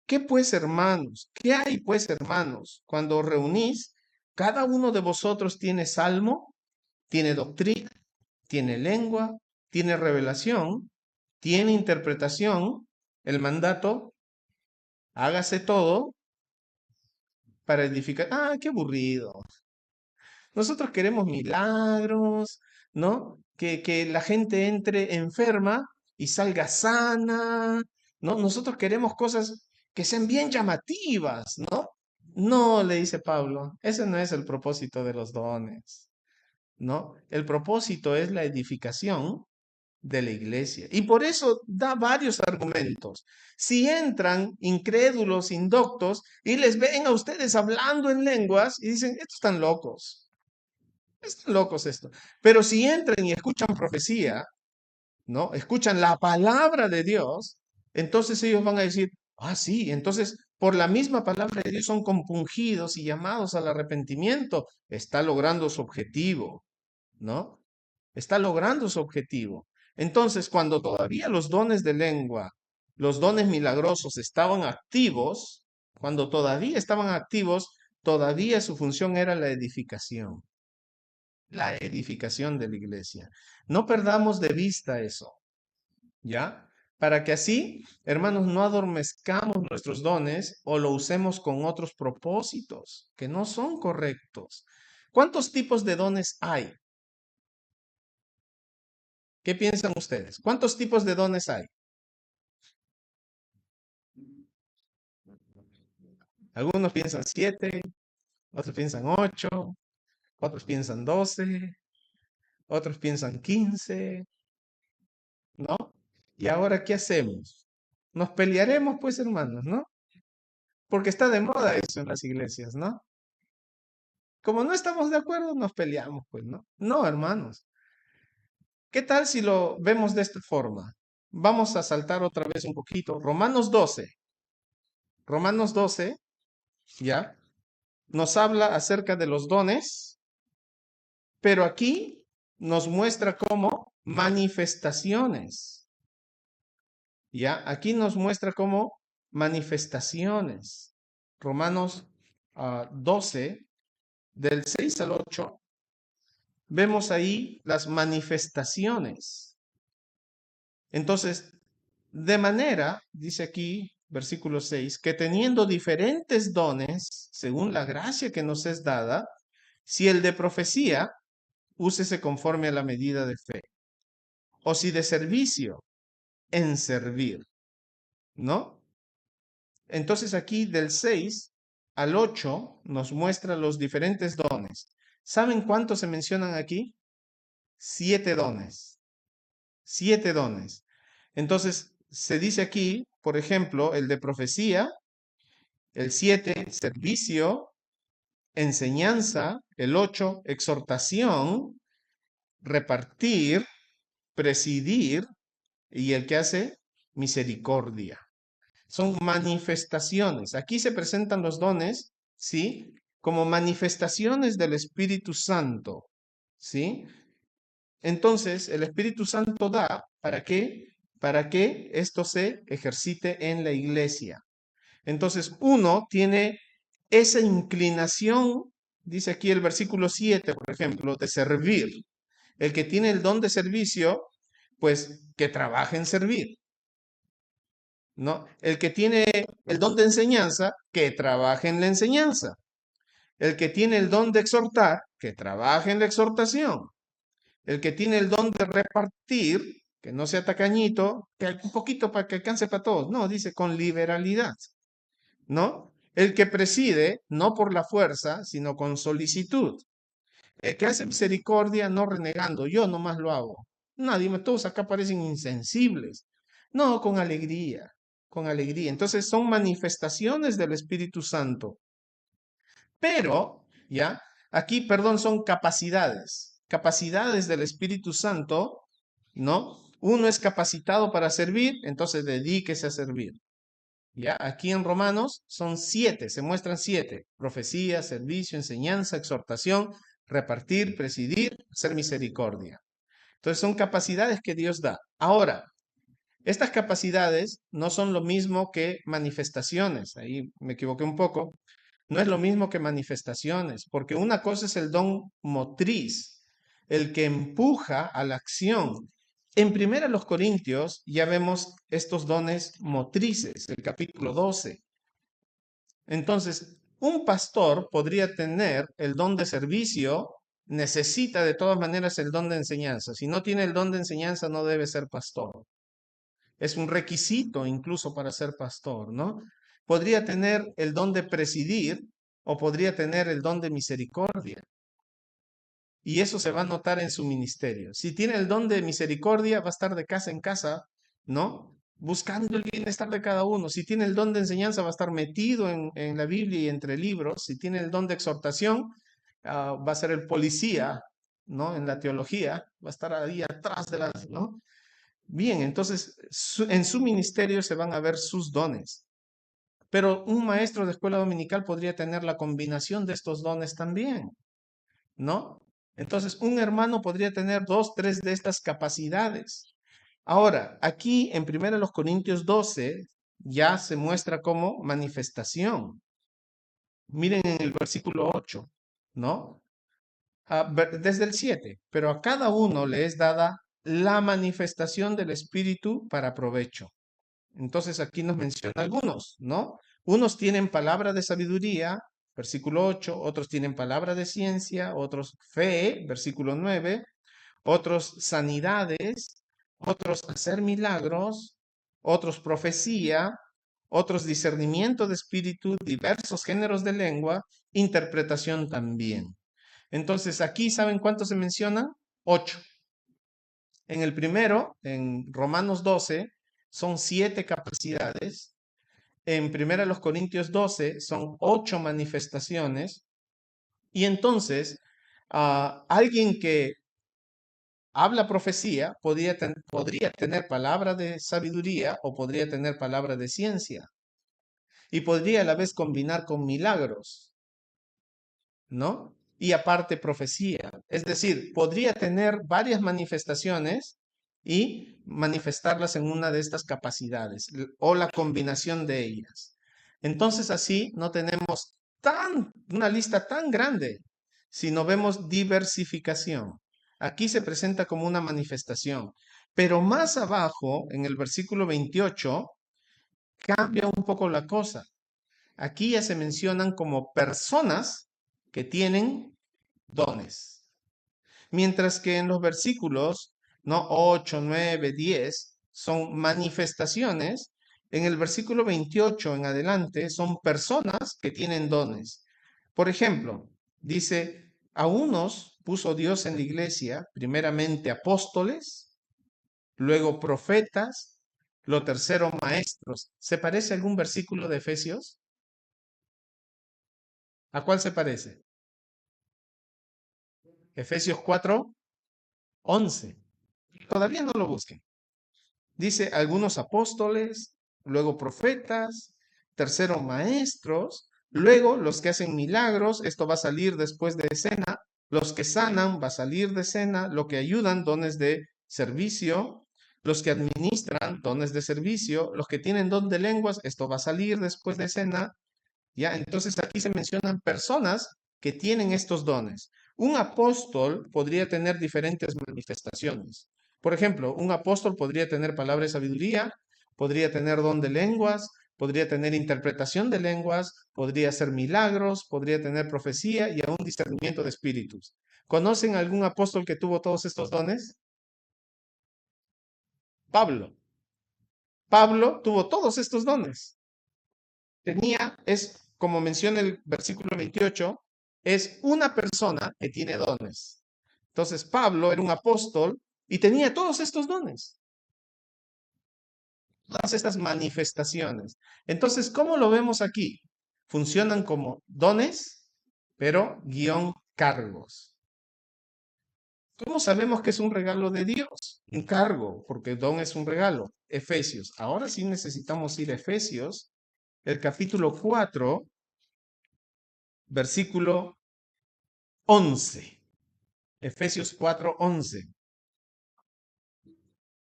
¿Qué pues, hermanos? ¿Qué hay pues, hermanos? Cuando os reunís, cada uno de vosotros tiene salmo, tiene doctrina, tiene lengua, tiene revelación, tiene interpretación. El mandato, hágase todo para edificar. Ah, qué aburrido. Nosotros queremos milagros, ¿no? Que la gente entre enferma y salga sana, ¿no? Nosotros queremos cosas que sean bien llamativas, ¿no? No, le dice Pablo, ese no es el propósito de los dones, ¿no? El propósito es la edificación de la iglesia. Y por eso da varios argumentos. Si entran incrédulos, indoctos, y les ven a ustedes hablando en lenguas y dicen, estos están locos. Están locos esto. Pero si entran y escuchan profecía, ¿no? Escuchan la palabra de Dios, entonces ellos van a decir, ah, sí, entonces por la misma palabra de Dios son compungidos y llamados al arrepentimiento. Está logrando su objetivo, ¿no? Está logrando su objetivo. Entonces, cuando todavía los dones de lengua, los dones milagrosos estaban activos, cuando todavía estaban activos, todavía su función era la edificación de la iglesia. No perdamos de vista eso, ¿ya? Para que así, hermanos, no adormezcamos nuestros dones o lo usemos con otros propósitos que no son correctos. ¿Cuántos tipos de dones hay? ¿Qué piensan ustedes? ¿Cuántos tipos de dones hay? Algunos piensan 7, otros piensan 8, otros piensan 12, otros piensan 15, ¿no? ¿Y ahora qué hacemos? Nos pelearemos, pues, hermanos, ¿no? Porque está de moda eso en las iglesias, ¿no? Como no estamos de acuerdo, nos peleamos, pues, ¿no? No, hermanos. ¿Qué tal si lo vemos de esta forma? Vamos a saltar otra vez un poquito. Romanos 12. Romanos 12, ¿ya? Nos habla acerca de los dones, pero aquí nos muestra como manifestaciones, ¿ya? Aquí nos muestra como manifestaciones. Romanos 12, del 6 al 8, vemos ahí las manifestaciones. Entonces, de manera, dice aquí, versículo 6, que teniendo diferentes dones, según la gracia que nos es dada, si el de profecía, úsese conforme a la medida de fe, o si de servicio, en servir, ¿no? Entonces aquí del 6 al 8 nos muestra los diferentes dones. ¿Saben cuántos se mencionan aquí? 7 dones. 7 dones. Entonces, se dice aquí, por ejemplo, el de profecía, el 7, servicio, enseñanza, el 8, exhortación, repartir, presidir, y el que hace misericordia. Son manifestaciones. Aquí se presentan los dones, ¿sí? Como manifestaciones del Espíritu Santo, ¿sí? Entonces, el Espíritu Santo da, ¿para qué? Para que esto se ejercite en la iglesia. Entonces, uno tiene esa inclinación, dice aquí el versículo 7, por ejemplo, de servir. El que tiene el don de servicio, pues que trabaje en servir, ¿no? El que tiene el don de enseñanza, que trabaje en la enseñanza. El que tiene el don de exhortar, que trabaje en la exhortación. El que tiene el don de repartir, que no sea tacañito, que un poquito para que alcance para todos. No, dice con liberalidad, ¿no? El que preside, no por la fuerza, sino con solicitud. que hace misericordia no renegando, yo nomás lo hago. Nadie, todos acá parecen insensibles. No, con alegría, con alegría. Entonces son manifestaciones del Espíritu Santo. Pero, ¿ya? Aquí, perdón, son capacidades del Espíritu Santo, ¿no? Uno es capacitado para servir, entonces dedíquese a servir. ¿Ya? Aquí en Romanos son 7, se muestran 7: profecía, servicio, enseñanza, exhortación, repartir, presidir, hacer misericordia. Entonces son capacidades que Dios da. Ahora, estas capacidades no son lo mismo que manifestaciones. Ahí me equivoqué un poco. No es lo mismo que manifestaciones, porque una cosa es el don motriz, el que empuja a la acción. En primera los Corintios ya vemos estos dones motrices, el capítulo 12. Entonces, un pastor podría tener el don de servicio, necesita de todas maneras el don de enseñanza. Si no tiene el don de enseñanza, no debe ser pastor. Es un requisito incluso para ser pastor, ¿no? Podría tener el don de presidir o podría tener el don de misericordia. Y eso se va a notar en su ministerio. Si tiene el don de misericordia, va a estar de casa en casa, ¿no? Buscando el bienestar de cada uno. Si tiene el don de enseñanza, va a estar metido en la Biblia y entre libros. Si tiene el don de exhortación, va a ser el policía, ¿no? En la teología, va a estar ahí atrás de las, ¿no? Bien, entonces en su ministerio se van a ver sus dones. Pero un maestro de escuela dominical podría tener la combinación de estos dones también, ¿no? Entonces un hermano podría tener 2, 3 de estas capacidades. Ahora, aquí en 1 Corintios 12 ya se muestra como manifestación. Miren en el versículo 8, ¿no? Desde el 7, pero a cada uno le es dada la manifestación del Espíritu para provecho. Entonces aquí nos menciona algunos, ¿no? Unos tienen palabra de sabiduría, versículo 8, otros tienen palabra de ciencia, otros fe, versículo 9, otros sanidades, otros hacer milagros, otros profecía, otros discernimiento de espíritu, diversos géneros de lengua, interpretación también. Entonces aquí, ¿saben cuántos se mencionan? 8. En el primero, en Romanos 12, son 7 capacidades. En Primera los Corintios 12 son 8 manifestaciones. Y entonces, alguien que habla profecía podría tener palabra de sabiduría o podría tener palabra de ciencia. Y podría a la vez combinar con milagros, ¿no? Y aparte profecía. Es decir, podría tener varias manifestaciones y manifestarlas en una de estas capacidades o la combinación de ellas. Entonces así no tenemos una lista tan grande, sino vemos diversificación. Aquí se presenta como una manifestación, pero más abajo, en el versículo 28, cambia un poco la cosa. Aquí ya se mencionan como personas que tienen dones. Mientras que en los versículos, ¿no? 8, 9, 10 son manifestaciones, en el versículo 28 en adelante son personas que tienen dones. Por ejemplo, dice, a unos puso Dios en la iglesia, primeramente apóstoles, luego profetas, lo tercero maestros. ¿Se parece a algún versículo de Efesios? ¿A cuál se parece? Efesios 4, 11. Todavía no lo busquen. Dice algunos apóstoles, luego profetas, tercero maestros, luego los que hacen milagros, esto va a salir después de escena, los que sanan, va a salir de escena, los que ayudan, dones de servicio, los que administran, dones de servicio, los que tienen don de lenguas, esto va a salir después de escena, ¿ya? Entonces aquí se mencionan personas que tienen estos dones. Un apóstol podría tener diferentes manifestaciones. Por ejemplo, un apóstol podría tener palabra de sabiduría, podría tener don de lenguas, podría tener interpretación de lenguas, podría hacer milagros, podría tener profecía y aún discernimiento de espíritus. ¿Conocen algún apóstol que tuvo todos estos dones? Pablo. Pablo tuvo todos estos dones. Tenía, es como menciona el versículo 28, Es una persona que tiene dones. Entonces, Pablo era un apóstol y tenía todos estos dones, todas estas manifestaciones. Entonces, ¿cómo lo vemos aquí? Funcionan como dones, pero guión cargos. ¿Cómo sabemos que es un regalo de Dios? Un cargo, porque don es un regalo. Efesios. Ahora sí necesitamos ir a Efesios, el capítulo 4, versículo 11. Efesios 4:11.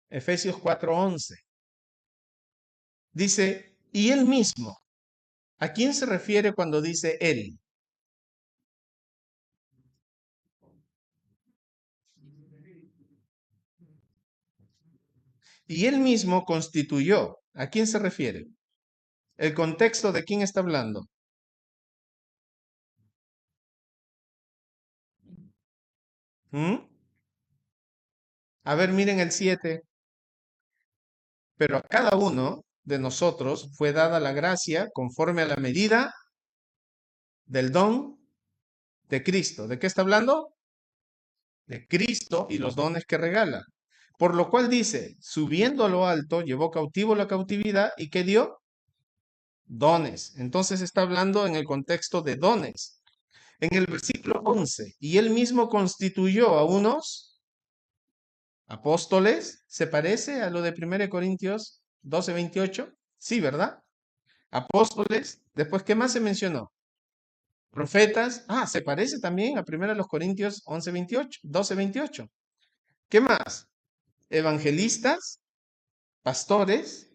Efesios 4:11. Dice, y él mismo. ¿A quién se refiere cuando dice él? Y él mismo constituyó. ¿A quién se refiere? El contexto de quién está hablando. ¿Mm? A ver, miren el 7. Pero a cada uno de nosotros fue dada la gracia conforme a la medida del don de Cristo. ¿De qué está hablando? De Cristo y los dones que regala. Por lo cual dice, subiendo a lo alto, llevó cautivo la cautividad y ¿qué dio? Dones. Entonces está hablando en el contexto de dones. En el versículo 11, y él mismo constituyó a unos apóstoles. ¿Se parece a lo de 1 Corintios 12:28? Sí, ¿verdad? Apóstoles. Después, ¿qué más se mencionó? Profetas. Ah, se parece también a 1 Corintios 11:28, 12:28. ¿Qué más? Evangelistas, pastores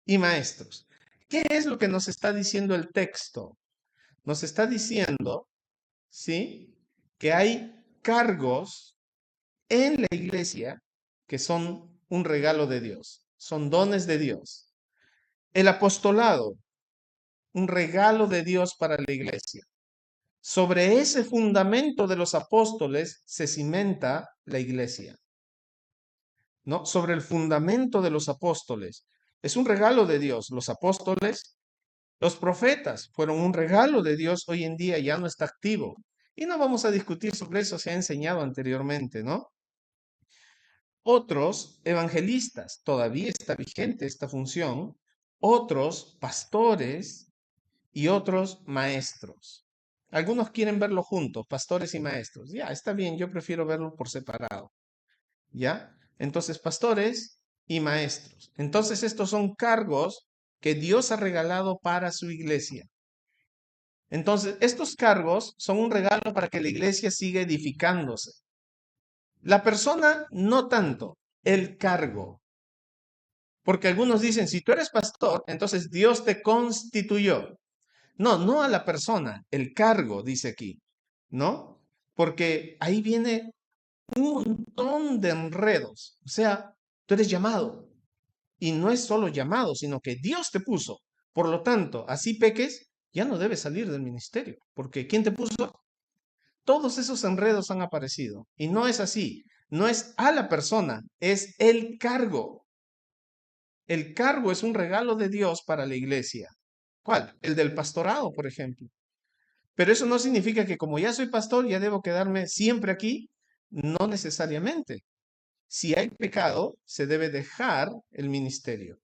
y maestros. ¿Qué es lo que nos está diciendo el texto? Nos está diciendo, ¿sí? Que hay cargos en la iglesia que son un regalo de Dios, son dones de Dios. El apostolado, un regalo de Dios para la iglesia. Sobre ese fundamento de los apóstoles se cimenta la iglesia, ¿no? Sobre el fundamento de los apóstoles. Es un regalo de Dios. Los apóstoles, los profetas fueron un regalo de Dios, hoy en día ya no está activo. Y no vamos a discutir sobre eso, se ha enseñado anteriormente, ¿no? Otros evangelistas, todavía está vigente esta función, otros pastores y otros maestros. Algunos quieren verlo juntos, pastores y maestros. Ya, está bien, yo prefiero verlo por separado. ¿Ya? Entonces, pastores y maestros. Entonces, estos son cargos que Dios ha regalado para su iglesia. Entonces, estos cargos son un regalo para que la iglesia siga edificándose. La persona, no tanto, el cargo. Porque algunos dicen, si tú eres pastor, entonces Dios te constituyó. No, no a la persona, el cargo, dice aquí, ¿no? Porque ahí viene un montón de enredos. O sea, tú eres llamado. Y no es solo llamado, sino que Dios te puso. Por lo tanto, así peques, ya no debes salir del ministerio. Porque ¿quién te puso? Todos esos enredos han aparecido. Y no es así. No es a la persona, es el cargo. El cargo es un regalo de Dios para la iglesia. ¿Cuál? El del pastorado, por ejemplo. Pero eso no significa que como ya soy pastor, ya debo quedarme siempre aquí. No necesariamente. Si hay pecado, se debe dejar el ministerio.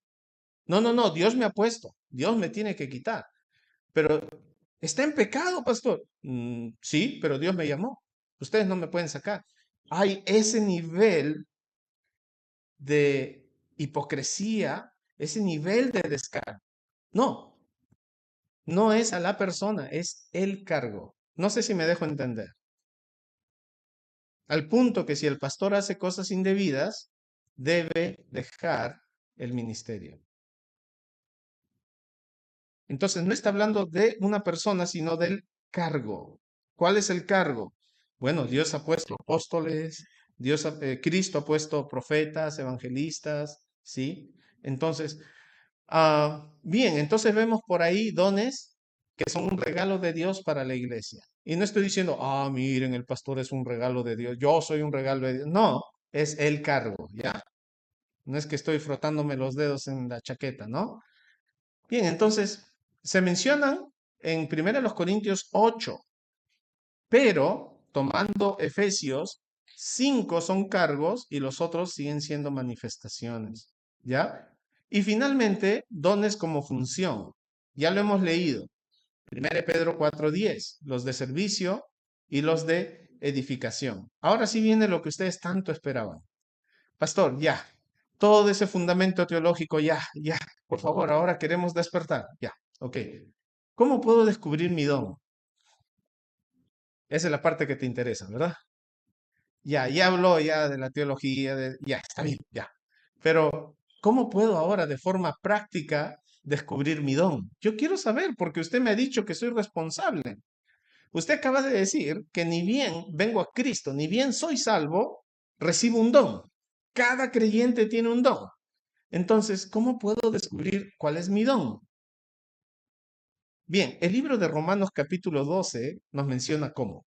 No, no, no, Dios me ha puesto. Dios me tiene que quitar. Pero está en pecado, pastor. Sí, pero Dios me llamó. Ustedes no me pueden sacar. Hay ese nivel de hipocresía, ese nivel de descaro. No, no es a la persona, es el cargo. No sé si me dejo entender. Al punto que si el pastor hace cosas indebidas, debe dejar el ministerio. Entonces, no está hablando de una persona, sino del cargo. ¿Cuál es el cargo? Bueno, Dios ha puesto apóstoles, Cristo ha puesto profetas, evangelistas, ¿sí? Entonces, bien, entonces vemos por ahí dones que son un regalo de Dios para la iglesia. Y no estoy diciendo, miren, el pastor es un regalo de Dios, yo soy un regalo de Dios. No, es el cargo, ¿ya? No es que estoy frotándome los dedos en la chaqueta, ¿no? Bien, entonces se mencionan en 1 Corintios 8, Pero, tomando Efesios, 5 son cargos y los otros siguen siendo manifestaciones. ¿Ya? Y finalmente, dones como función. Ya lo hemos leído. 1 Pedro 4:10, los de servicio y los de edificación. Ahora sí viene lo que ustedes tanto esperaban. Pastor, ya, todo ese fundamento teológico, ya, ya, por favor, ahora queremos despertar. Ya, ok. ¿Cómo puedo descubrir mi don? Esa es la parte que te interesa, ¿verdad? Ya habló ya de la teología, ya, está bien, ya. Pero, ¿cómo puedo ahora de forma práctica descubrir mi don? Yo quiero saber, porque usted me ha dicho que soy responsable. Usted acaba de decir que ni bien vengo a Cristo, ni bien soy salvo, recibo un don. Cada creyente tiene un don. Entonces, ¿cómo puedo descubrir cuál es mi don? Bien, el libro de Romanos capítulo 12 nos menciona cómo.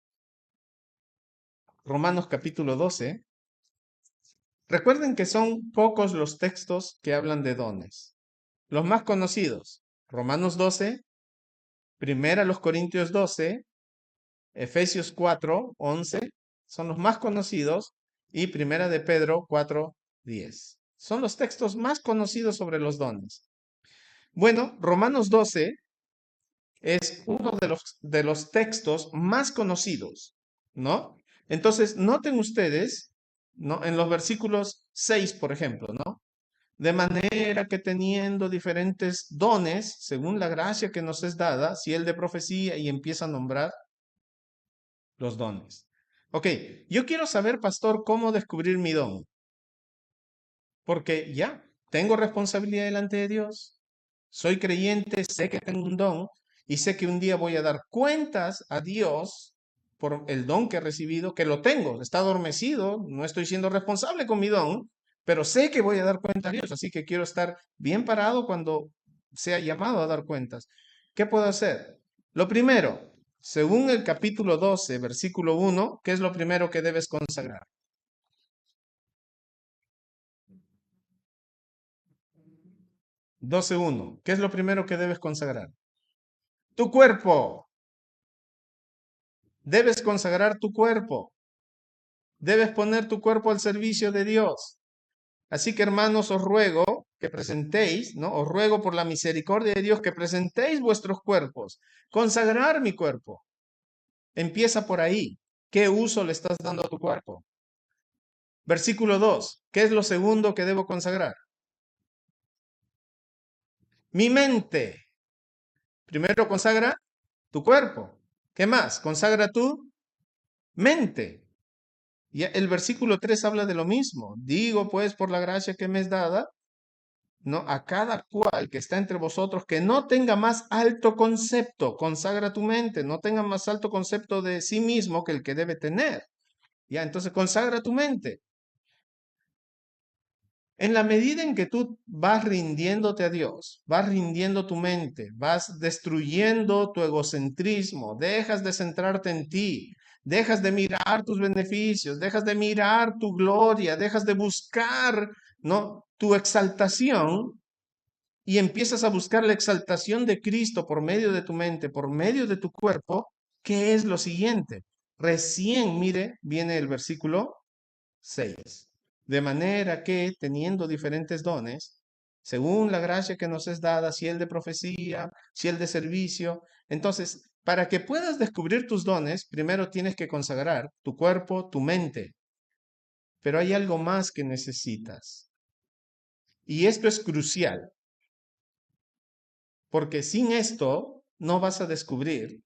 Romanos capítulo 12. Recuerden que son pocos los textos que hablan de dones. Los más conocidos, Romanos 12, Primera los Corintios 12, Efesios 4, 11, son los más conocidos, y Primera de Pedro 4, 10. Son los textos más conocidos sobre los dones. Bueno, Romanos 12 es uno de los textos más conocidos, ¿no? Entonces, noten ustedes, ¿no? En los versículos 6, por ejemplo, ¿no? De manera que teniendo diferentes dones, según la gracia que nos es dada, si el de profecía y empieza a nombrar los dones. Ok, yo quiero saber, pastor, cómo descubrir mi don, porque ya tengo responsabilidad delante de Dios, soy creyente, sé que tengo un don y sé que un día voy a dar cuentas a Dios por el don que he recibido, que lo tengo, está adormecido, no estoy siendo responsable con mi don, pero sé que voy a dar cuenta a Dios, así que quiero estar bien parado cuando sea llamado a dar cuentas. ¿Qué puedo hacer? Lo primero, según el capítulo 12, versículo 1, ¿qué es lo primero que debes consagrar? 12:1, ¿qué es lo primero que debes consagrar? Tu cuerpo. Debes consagrar tu cuerpo. Debes poner tu cuerpo al servicio de Dios. Así que, hermanos, os ruego que presentéis, ¿no? Os ruego por la misericordia de Dios que presentéis vuestros cuerpos. Consagrar mi cuerpo. Empieza por ahí. ¿Qué uso le estás dando a tu cuerpo? Versículo 2. ¿Qué es lo segundo que debo consagrar? Mi mente. Primero consagra tu cuerpo. ¿Qué más? Consagra tu mente. Y el versículo 3 habla de lo mismo. Digo pues por la gracia que me es dada, ¿no? A cada cual que está entre vosotros que no tenga más alto concepto, consagra tu mente, no tenga más alto concepto de sí mismo que el que debe tener. Ya, entonces consagra tu mente. En la medida en que tú vas rindiéndote a Dios, vas rindiendo tu mente, vas destruyendo tu egocentrismo, dejas de centrarte en ti, dejas de mirar tus beneficios, dejas de mirar tu gloria, dejas de buscar, ¿no? Tu exaltación y empiezas a buscar la exaltación de Cristo por medio de tu mente, por medio de tu cuerpo. ¿Qué es lo siguiente? Recién, mire, viene el versículo 6. De manera que, teniendo diferentes dones, según la gracia que nos es dada, si el de profecía, si el de servicio, entonces, para que puedas descubrir tus dones, primero tienes que consagrar tu cuerpo, tu mente. Pero hay algo más que necesitas. Y esto es crucial, porque sin esto no vas a descubrir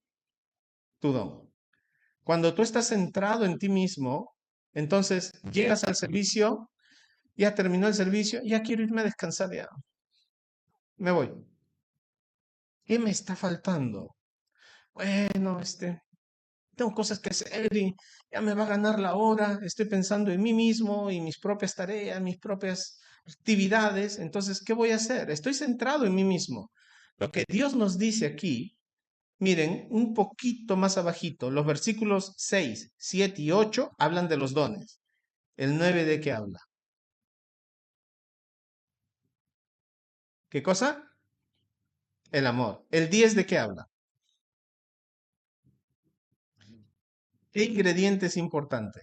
tu don. Cuando tú estás centrado en ti mismo, entonces llegas al servicio, ya terminó el servicio, ya quiero irme a descansar ya. Me voy. ¿Qué me está faltando? Bueno, tengo cosas que hacer y ya me va a ganar la hora. Estoy pensando en mí mismo y mis propias tareas, mis propias actividades. Entonces, ¿qué voy a hacer? Estoy centrado en mí mismo. Lo que Dios nos dice aquí, miren, un poquito más abajito, los versículos 6, 7 y 8 hablan de los dones. ¿El 9 de qué habla? ¿Qué cosa? El amor. ¿El 10 de qué habla? ¿Qué ingrediente es importante?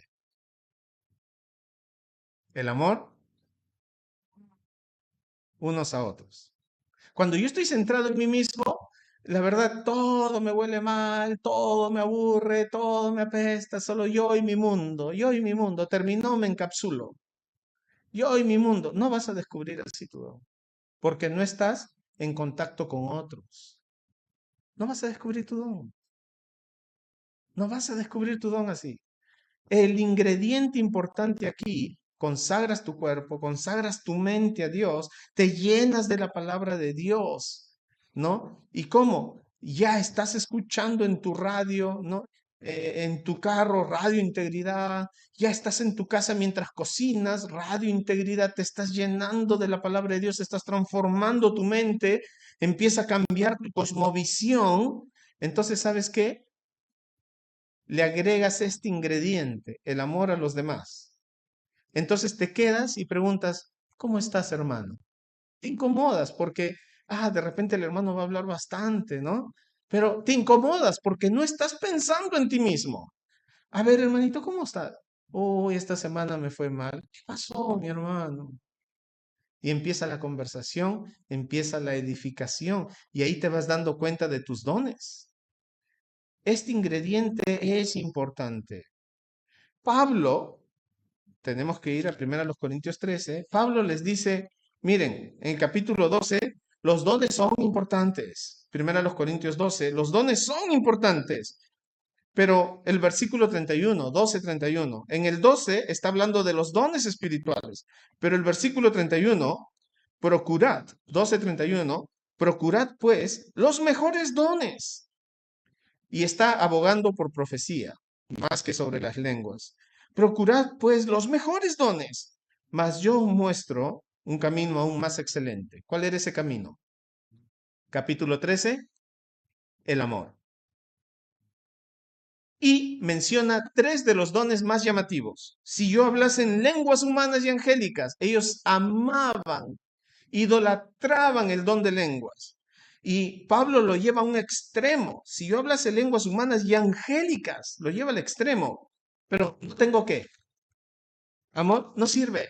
El amor unos a otros. Cuando yo estoy centrado en mí mismo, la verdad, todo me huele mal, todo me aburre, todo me apesta, solo yo y mi mundo, terminó, me encapsulo. Yo y mi mundo, no vas a descubrir así tu don, porque no estás en contacto con otros. No vas a descubrir tu don, no vas a descubrir tu don así. El ingrediente importante aquí, consagras tu cuerpo, consagras tu mente a Dios, te llenas de la palabra de Dios, ¿no? ¿Y cómo? Ya estás escuchando en tu radio, ¿no? En tu carro, Radio Integridad, ya estás en tu casa mientras cocinas, Radio Integridad, te estás llenando de la palabra de Dios, estás transformando tu mente, empieza a cambiar tu cosmovisión. Entonces, ¿sabes qué? Le agregas este ingrediente, el amor a los demás. Entonces te quedas y preguntas, ¿cómo estás, hermano? Te incomodas porque, de repente el hermano va a hablar bastante, ¿no? Pero te incomodas porque no estás pensando en ti mismo. A ver, hermanito, ¿cómo estás? Oh, esta semana me fue mal. ¿Qué pasó, mi hermano? Y empieza la conversación, empieza la edificación y ahí te vas dando cuenta de tus dones. Este ingrediente es importante. Pablo, tenemos que ir a 1 Corintios 13, Pablo les dice, miren, en el capítulo 12, los dones son importantes. 1 Corintios 12, los dones son importantes. Pero el versículo 31, 12:31, en el 12 está hablando de los dones espirituales, pero el versículo 31, procurad, 12:31, procurad pues los mejores dones. Y está abogando por profecía, más que sobre las lenguas. Procurad, pues, los mejores dones, mas yo muestro un camino aún más excelente. ¿Cuál era ese camino? Capítulo 13, el amor. Y menciona tres de los dones más llamativos. Si yo hablase en lenguas humanas y angélicas, ellos amaban, idolatraban el don de lenguas. Y Pablo lo lleva a un extremo. Si yo hablase lenguas humanas y angélicas, lo lleva al extremo. Pero no tengo qué. Amor, no sirve.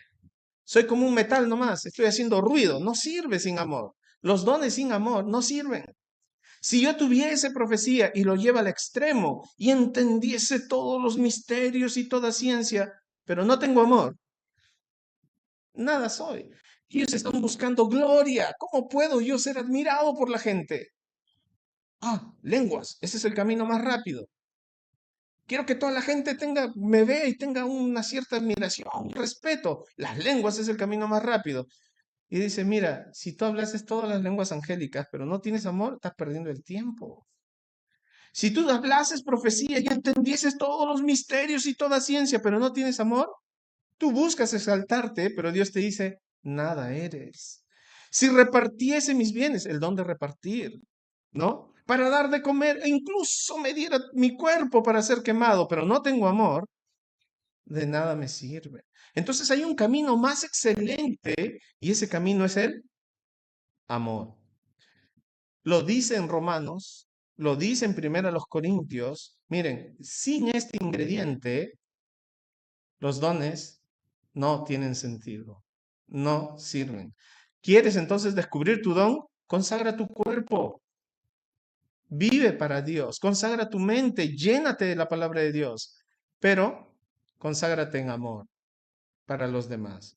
Soy como un metal nomás. Estoy haciendo ruido. No sirve sin amor. Los dones sin amor no sirven. Si yo tuviese profecía y lo lleva al extremo y entendiese todos los misterios y toda ciencia, pero no tengo amor, nada soy. Ellos están buscando gloria. ¿Cómo puedo yo ser admirado por la gente? Lenguas. Ese es el camino más rápido. Quiero que toda la gente me vea y tenga una cierta admiración, un respeto. Las lenguas es el camino más rápido. Y dice, mira, si tú hablases todas las lenguas angélicas, pero no tienes amor, estás perdiendo el tiempo. Si tú hablases profecía y entendieses todos los misterios y toda ciencia, pero no tienes amor, tú buscas exaltarte, pero Dios te dice, nada eres. Si repartiese mis bienes, el don de repartir, ¿no? Para dar de comer, e incluso me diera mi cuerpo para ser quemado, pero no tengo amor, de nada me sirve. Entonces hay un camino más excelente y ese camino es el amor. Lo dice en Romanos, lo dice en Primera los Corintios. Miren, sin este ingrediente, los dones no tienen sentido, no sirven. ¿Quieres entonces descubrir tu don? Consagra tu cuerpo, vive para Dios, consagra tu mente, llénate de la palabra de Dios, pero conságrate en amor para los demás.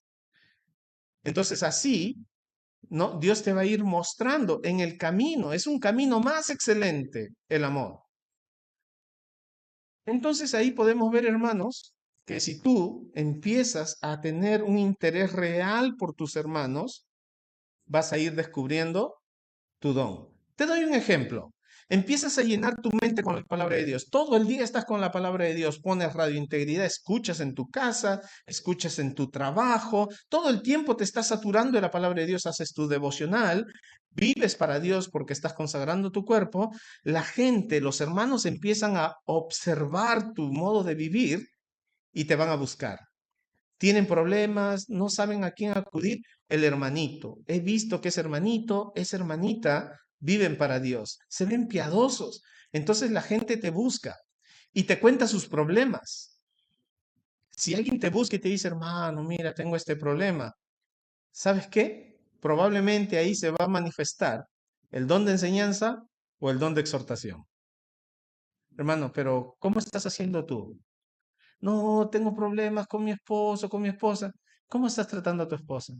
Entonces así, ¿no? Dios te va a ir mostrando en el camino, es un camino más excelente el amor. Entonces ahí podemos ver, hermanos, que si tú empiezas a tener un interés real por tus hermanos, vas a ir descubriendo tu don. Te doy un ejemplo. Empiezas a llenar tu mente con la palabra de Dios. Todo el día estás con la palabra de Dios. Pones Radio Integridad, escuchas en tu casa, escuchas en tu trabajo. Todo el tiempo te estás saturando de la palabra de Dios. Haces tu devocional, vives para Dios porque estás consagrando tu cuerpo. La gente, los hermanos empiezan a observar tu modo de vivir y te van a buscar. Tienen problemas, no saben a quién acudir, el hermanito. He visto que ese hermanito, esa hermanita viven para Dios, se ven piadosos. Entonces la gente te busca. y te cuenta sus problemas. Si alguien te busca y te dice, hermano, mira, tengo este problema, ¿sabes qué? Probablemente ahí se va a manifestar el don de enseñanza o el don de exhortación. Hermano, pero ¿cómo estás haciendo tú? No, tengo problemas con mi esposo, con mi esposa. ¿Cómo estás tratando a tu esposa?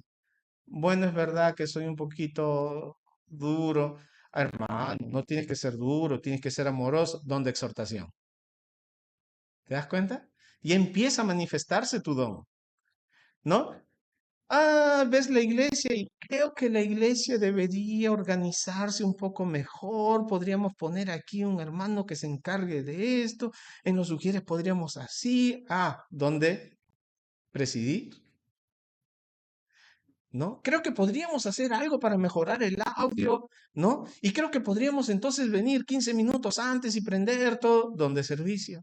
Bueno, es verdad que soy un poquito duro. Hermano, no tienes que ser duro, tienes que ser amoroso. Don de exhortación. ¿Te das cuenta? Y empieza a manifestarse tu don, ¿no? Ah, ves la iglesia y creo que la iglesia debería organizarse un poco mejor. Podríamos poner aquí un hermano que se encargue de esto. En los sugieres podríamos así. Ah, ¿dónde? Presidir, ¿no? Creo que podríamos hacer algo para mejorar el audio, ¿no? Y creo que podríamos entonces venir 15 minutos antes y prender todo, donde servicio.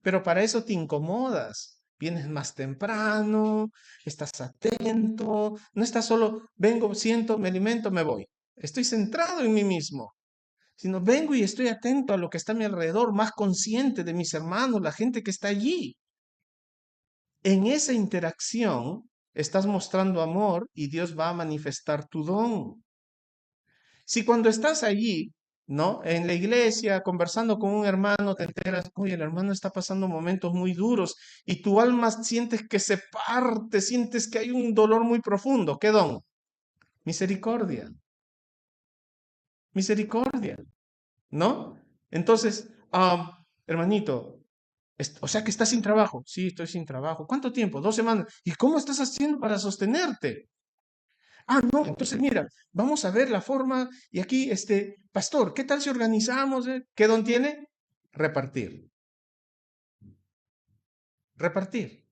Pero para eso te incomodas. Vienes más temprano, estás atento, no estás solo, vengo, siento, me alimento, me voy. Estoy centrado en mí mismo, sino vengo y estoy atento a lo que está a mi alrededor, más consciente de mis hermanos, la gente que está allí. En esa interacción estás mostrando amor y Dios va a manifestar tu don. Si cuando estás allí, ¿no? En la iglesia, conversando con un hermano, te enteras, oye, el hermano está pasando momentos muy duros y tu alma sientes que se parte, sientes que hay un dolor muy profundo. ¿Qué don? Misericordia, misericordia, ¿no? Entonces, hermanito, o sea que estás sin trabajo. Sí, estoy sin trabajo. ¿Cuánto tiempo? 2 semanas. ¿Y cómo estás haciendo para sostenerte? Ah, no, entonces mira, vamos a ver la forma y aquí, pastor, ¿qué tal si organizamos? ¿Qué don tiene? Repartir, repartir.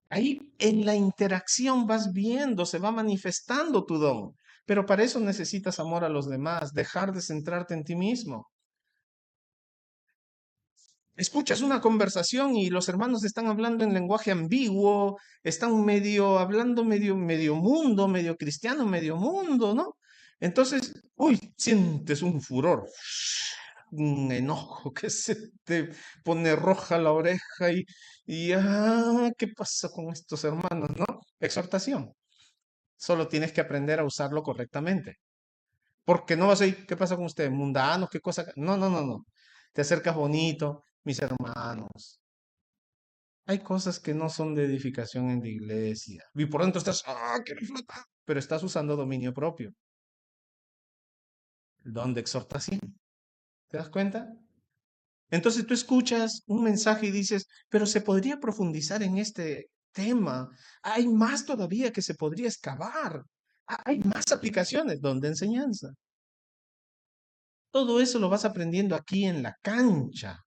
Ahí en la interacción vas viendo, se va manifestando tu don, pero para eso necesitas amor a los demás, dejar de centrarte en ti mismo. Escuchas una conversación y los hermanos están hablando en lenguaje ambiguo, están medio hablando medio mundo, medio cristiano, medio mundo, ¿no? Entonces, uy, sientes un furor, un enojo que se te pone roja la oreja ¿qué pasa con estos hermanos, no? Exhortación. Solo tienes que aprender a usarlo correctamente. Porque no vas a ir, ¿qué pasa con usted? Mundano, ¿qué cosa? No, no, no, no. Te acercas bonito, mis hermanos. Hay cosas que no son de edificación en la iglesia. Y por dentro estás, quiero flotar. Pero estás usando dominio propio. Donde exhortación. ¿Te das cuenta? Entonces tú escuchas un mensaje y dices, pero se podría profundizar en este tema. Hay más todavía que se podría excavar. Hay más aplicaciones donde enseñanza. Todo eso lo vas aprendiendo aquí en la cancha.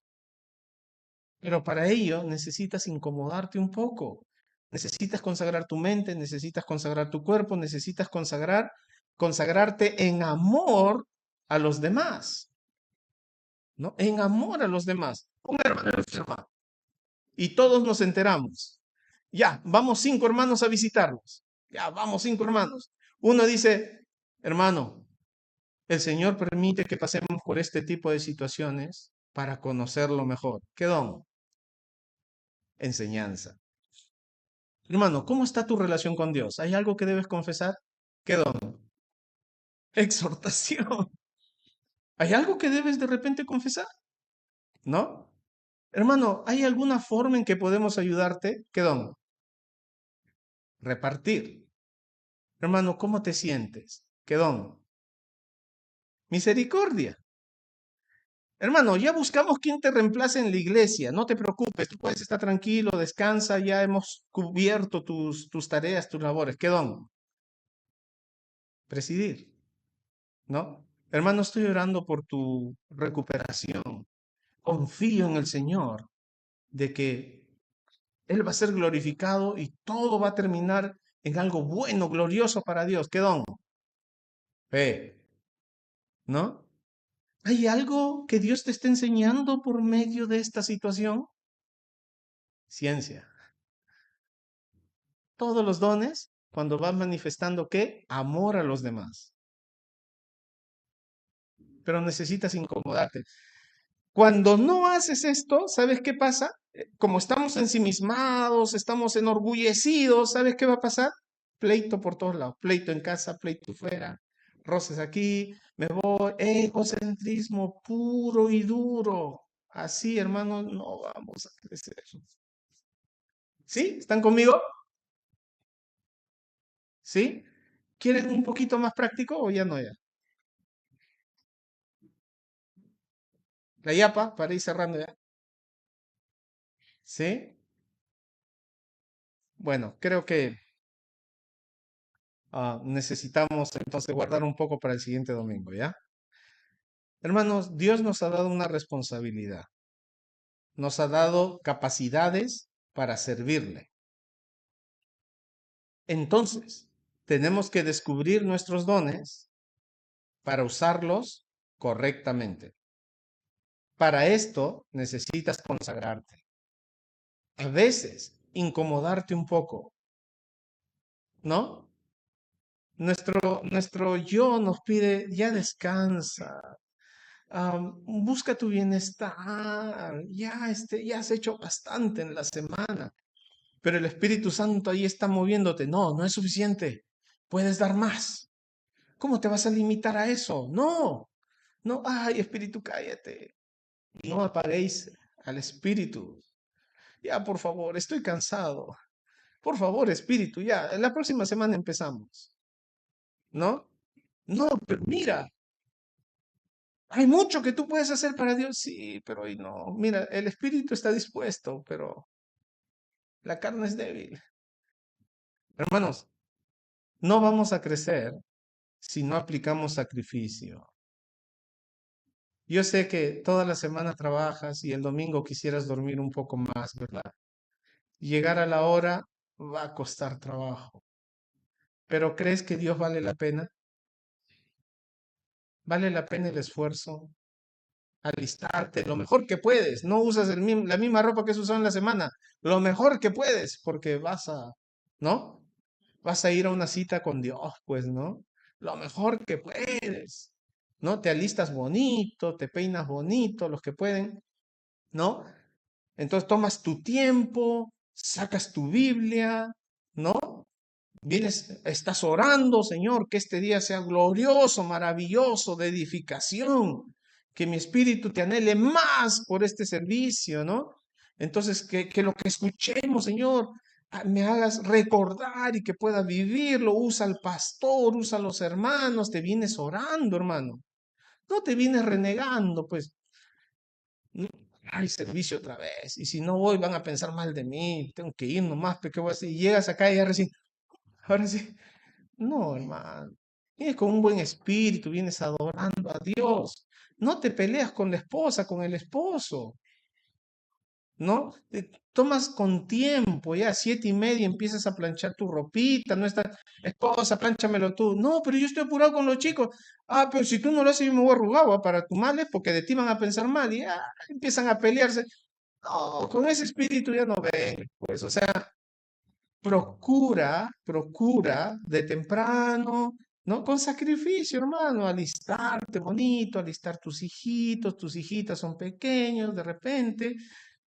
Pero para ello necesitas incomodarte un poco. Necesitas consagrar tu mente, necesitas consagrar tu cuerpo, necesitas consagrarte en amor a los demás, ¿no? En amor a los demás. Un hermano enferma. Y todos nos enteramos. Ya, vamos 5 hermanos a visitarnos. Ya, vamos 5 hermanos. Uno dice, hermano, el Señor permite que pasemos por este tipo de situaciones para conocerlo mejor. ¿Qué don? Enseñanza. Hermano, ¿cómo está tu relación con Dios? ¿Hay algo que debes confesar? ¿Qué don? Exhortación. ¿Hay algo que debes de repente confesar? ¿No? Hermano, ¿hay alguna forma en que podemos ayudarte? ¿Qué don? Repartir. Hermano, ¿cómo te sientes? ¿Qué don? Misericordia. Hermano, ya buscamos quién te reemplace en la iglesia. No te preocupes, tú puedes estar tranquilo, descansa, ya hemos cubierto tus tareas, tus labores. ¿Qué don? Presidir. ¿No? Hermano, estoy orando por tu recuperación. Confío en el Señor de que Él va a ser glorificado y todo va a terminar en algo bueno, glorioso para Dios. ¿Qué don? Fe, ¿no? ¿Hay algo que Dios te está enseñando por medio de esta situación? Ciencia. Todos los dones, cuando van manifestando qué? Amor a los demás. Pero necesitas incomodarte. Cuando no haces esto, ¿sabes qué pasa? Como estamos ensimismados, estamos enorgullecidos, ¿sabes qué va a pasar? Pleito por todos lados, pleito en casa, pleito fuera, roces aquí, me voy, egocentrismo puro y duro. Así, hermanos, no vamos a crecer. ¿Sí? ¿Están conmigo? ¿Sí? ¿Quieren un poquito más práctico o ya no ya? La yapa, para ir cerrando ya. ¿Sí? Bueno, creo que necesitamos entonces guardar un poco para el siguiente domingo, ¿ya? Hermanos, Dios nos ha dado una responsabilidad, nos ha dado capacidades para servirle. Entonces, tenemos que descubrir nuestros dones para usarlos correctamente. Para esto necesitas consagrarte. A veces, incomodarte un poco, ¿no? Nuestro yo nos pide, ya descansa, busca tu bienestar, ya has hecho bastante en la semana, pero el Espíritu Santo ahí está moviéndote. No, no es suficiente, puedes dar más. ¿Cómo te vas a limitar a eso? No, no, ay, Espíritu, cállate. No apaguéis al Espíritu. Ya, por favor, estoy cansado. Por favor, Espíritu, ya, la próxima semana empezamos. ¿No? No, pero mira, hay mucho que tú puedes hacer para Dios, sí, pero hoy no. Mira, el espíritu está dispuesto, pero la carne es débil. Hermanos, no vamos a crecer si no aplicamos sacrificio. Yo sé que toda la semana trabajas y el domingo quisieras dormir un poco más, ¿verdad? Llegar a la hora va a costar trabajo. Pero ¿crees que Dios vale la pena? ¿Vale la pena el esfuerzo? Alistarte lo mejor que puedes. No usas la misma ropa que has usado en la semana. Lo mejor que puedes, porque ¿no? Vas a ir a una cita con Dios, pues, ¿no? Lo mejor que puedes, ¿no? Te alistas bonito, te peinas bonito, los que pueden, ¿no? Entonces tomas tu tiempo, sacas tu Biblia, ¿no? Vienes, estás orando, Señor, que este día sea glorioso, maravilloso, de edificación, que mi espíritu te anhele más por este servicio, ¿no? Entonces, que lo que escuchemos, Señor, me hagas recordar y que pueda vivirlo. Usa al pastor, usa a los hermanos, te vienes orando, hermano. No te vienes renegando, pues, no, hay servicio otra vez. Y si no voy, van a pensar mal de mí, tengo que ir nomás, pero ¿qué voy a hacer? Y llegas acá y ya recién, ahora sí. No, hermano. Vienes con un buen espíritu, vienes adorando a Dios. No te peleas con la esposa, con el esposo, ¿no? Tomas con tiempo, ya 7:30 empiezas a planchar tu ropita, no estás, esposa, planchamelo tú. No, pero yo estoy apurado con los chicos. Ah, pero si tú no lo haces, yo me voy arrugado, para tu mal, porque de ti van a pensar mal y empiezan a pelearse. No, con ese espíritu ya no ven, pues, o sea, procura de temprano, ¿no? Con sacrificio, hermano, alistarte bonito, alistar tus hijitas son pequeños de repente,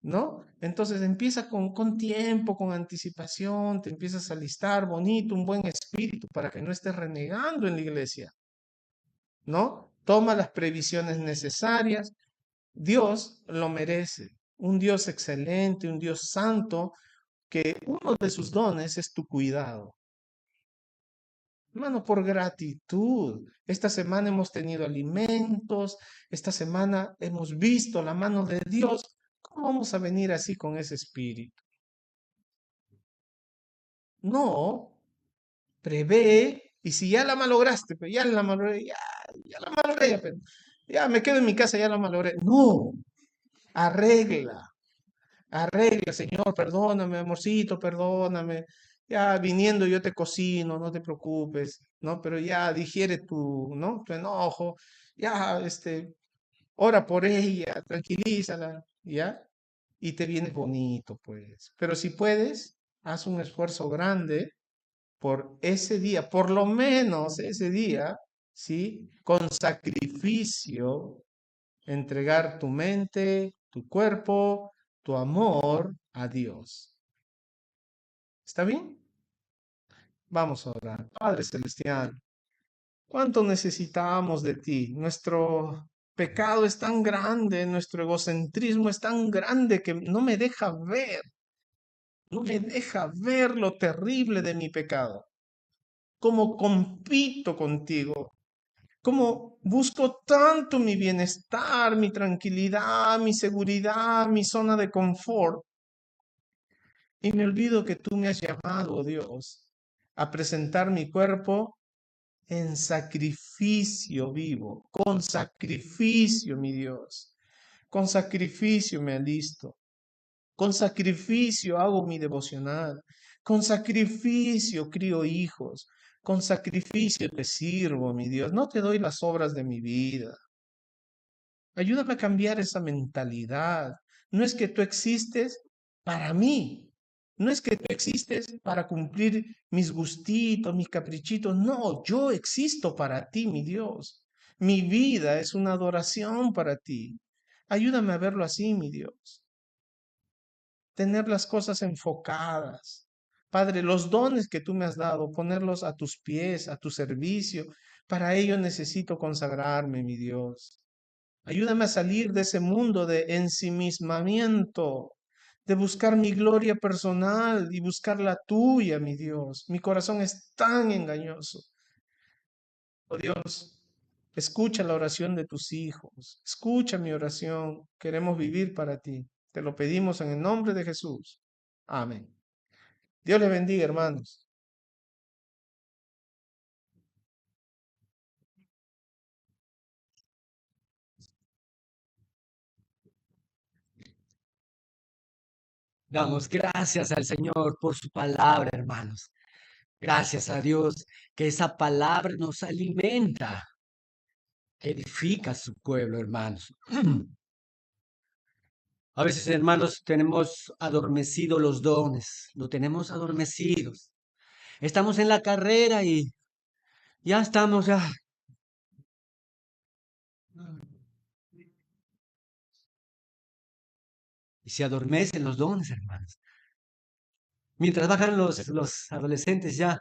¿no? Entonces empieza con tiempo, con anticipación, te empiezas a alistar bonito, un buen espíritu para que no estés renegando en la iglesia, ¿no? Toma las previsiones necesarias. Dios lo merece. Un Dios excelente, un Dios santo, que uno de sus dones es tu cuidado. Hermano, por gratitud. Esta semana hemos tenido alimentos, esta semana hemos visto la mano de Dios. ¿Cómo vamos a venir así con ese espíritu? No, prevé, y si ya la malograste, pero ya la malogré, ya la malogré, ya me quedo en mi casa, ya la malogré. No, arregla. Arregla, Señor, perdóname, amorcito, perdóname. Ya viniendo yo te cocino, no te preocupes, ¿no? Pero ya digiere ¿no? Tu enojo, ya, ora por ella, tranquilízala, ¿ya? Y te viene bonito, pues. Pero si puedes, haz un esfuerzo grande por ese día, por lo menos ese día, ¿sí? Con sacrificio, entregar tu mente, tu cuerpo, tu amor a Dios. ¿Está bien? Vamos a orar. Padre Celestial, ¿cuánto necesitamos de ti? Nuestro pecado es tan grande, nuestro egocentrismo es tan grande que no me deja ver lo terrible de mi pecado. Cómo compito contigo, cómo busco tanto mi bienestar, mi tranquilidad, mi seguridad, mi zona de confort. Y me olvido que tú me has llamado, Dios, a presentar mi cuerpo en sacrificio vivo, con sacrificio, mi Dios. Con sacrificio me alisto, con sacrificio hago mi devocional, con sacrificio crío hijos, con sacrificio te sirvo, mi Dios. No te doy las obras de mi vida. Ayúdame a cambiar esa mentalidad. No es que tú existes para mí. No es que tú existes para cumplir mis gustitos, mis caprichitos. No, yo existo para ti, mi Dios. Mi vida es una adoración para ti. Ayúdame a verlo así, mi Dios. Tener las cosas enfocadas. Padre, los dones que tú me has dado, ponerlos a tus pies, a tu servicio. Para ello necesito consagrarme, mi Dios. Ayúdame a salir de ese mundo de ensimismamiento, de buscar mi gloria personal y buscar la tuya, mi Dios. Mi corazón es tan engañoso. Oh Dios, escucha la oración de tus hijos. Escucha mi oración. Queremos vivir para ti. Te lo pedimos en el nombre de Jesús. Amén. Dios les bendiga, hermanos. Damos gracias al Señor por su palabra, hermanos. Gracias a Dios que esa palabra nos alimenta, que edifica a su pueblo, hermanos. A veces, hermanos, tenemos adormecidos los dones, lo tenemos adormecidos. Estamos en la carrera y ya estamos, ya. Y se adormecen los dones, hermanos. Mientras bajan los adolescentes, ya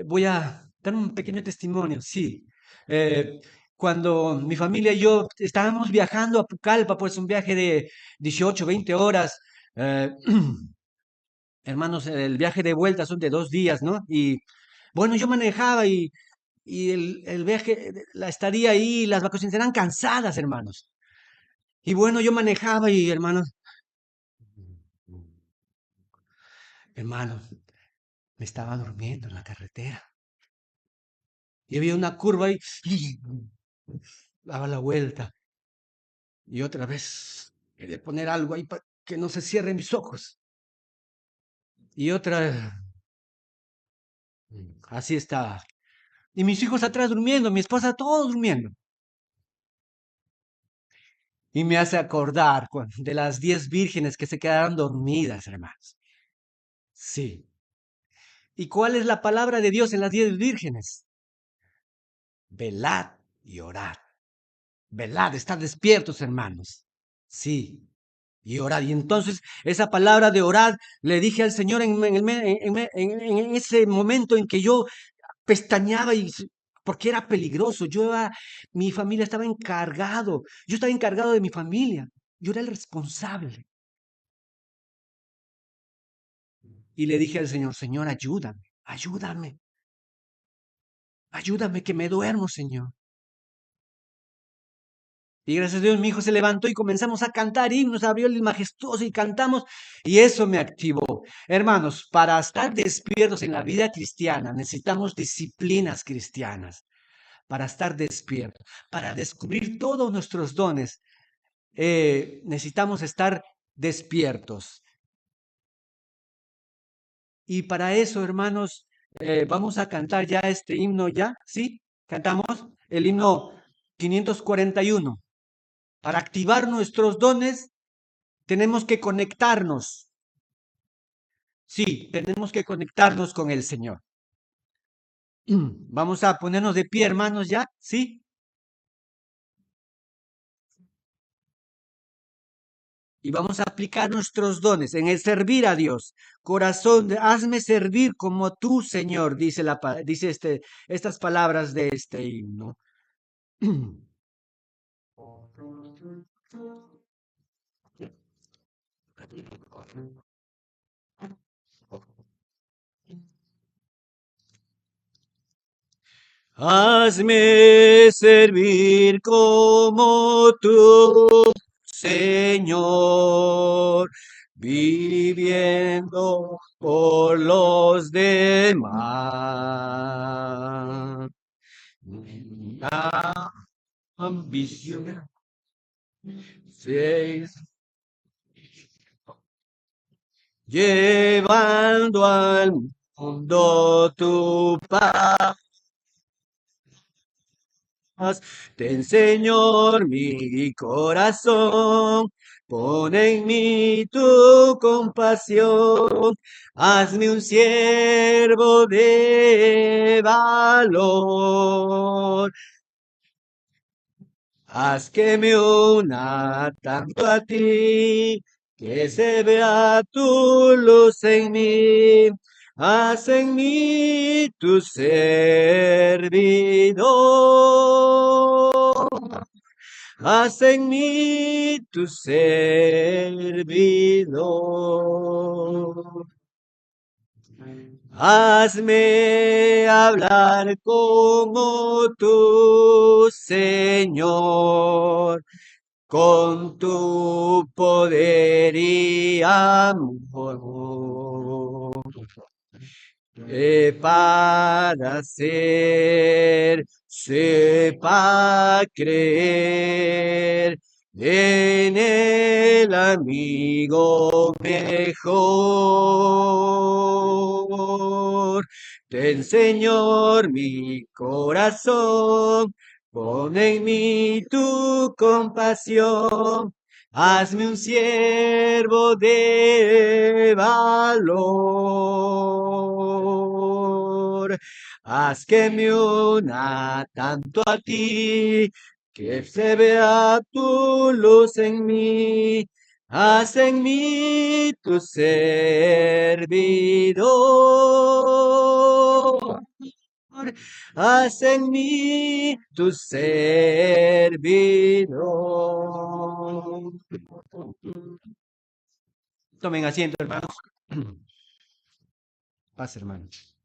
voy a dar un pequeño testimonio, sí. Eh, Cuando mi familia y yo estábamos viajando a Pucallpa, pues un viaje de 18, 20 horas, eh, hermanos, el viaje de vuelta son de 2 días, ¿no? Y bueno, yo manejaba y el viaje, la estadía ahí, las vacaciones eran cansadas, hermanos. Y bueno, yo manejaba y, hermanos, me estaba durmiendo en la carretera. Y había una curva ahí, y daba la vuelta. Y otra vez quería poner algo ahí para que no se cierren mis ojos. Y otra, así estaba. Y mis hijos atrás durmiendo, mi esposa todos durmiendo. Y me hace acordar de las 10 vírgenes que se quedaron dormidas, hermanos. Sí. ¿Y cuál es la palabra de Dios en las 10 vírgenes? Velad y orad. Velad, estad despiertos, hermanos. Sí. Y orad. Y entonces esa palabra de orad le dije al Señor en ese momento en que yo pestañeaba porque era peligroso. Mi familia estaba encargado. Yo estaba encargado de mi familia. Yo era el responsable. Y le dije al Señor, Señor, ayúdame, ayúdame, ayúdame que me duermo, Señor. Y gracias a Dios mi hijo se levantó y comenzamos a cantar himnos, abrió el majestuoso y cantamos y eso me activó. Hermanos, para estar despiertos en la vida cristiana necesitamos disciplinas cristianas. Para estar despiertos, para descubrir todos nuestros dones, necesitamos estar despiertos. Y para eso, hermanos, vamos a cantar ya este himno ya, ¿sí? Cantamos el himno 541. Para activar nuestros dones, tenemos que conectarnos. Sí, tenemos que conectarnos con el Señor. Vamos a ponernos de pie, hermanos, ya, ¿sí? y vamos a aplicar nuestros dones en el servir a Dios. Corazón, hazme servir como tú, Señor, dice, dice estas palabras de este himno. Hazme servir como tú, Señor, viviendo por los demás. La ambición es llevando al mundo tu paz. Ten, Señor, mi corazón, pon en mí tu compasión, hazme un siervo de valor. Haz que me una tanto a ti, que se vea tu luz en mí. Haz en mí tu servidor. Haz en mí tu servidor. Hazme hablar como tu Señor, con tu poder y amor. Para ser, sepa creer en el amigo mejor. Ten, Señor, mi corazón, pon en mí tu compasión. Hazme un siervo de valor. Haz que me una tanto a ti, que se vea tu luz en mí. Haz en mí tu servidor. Haz en mí tu servidor. Tomen asiento, hermanos. Paz, hermanos.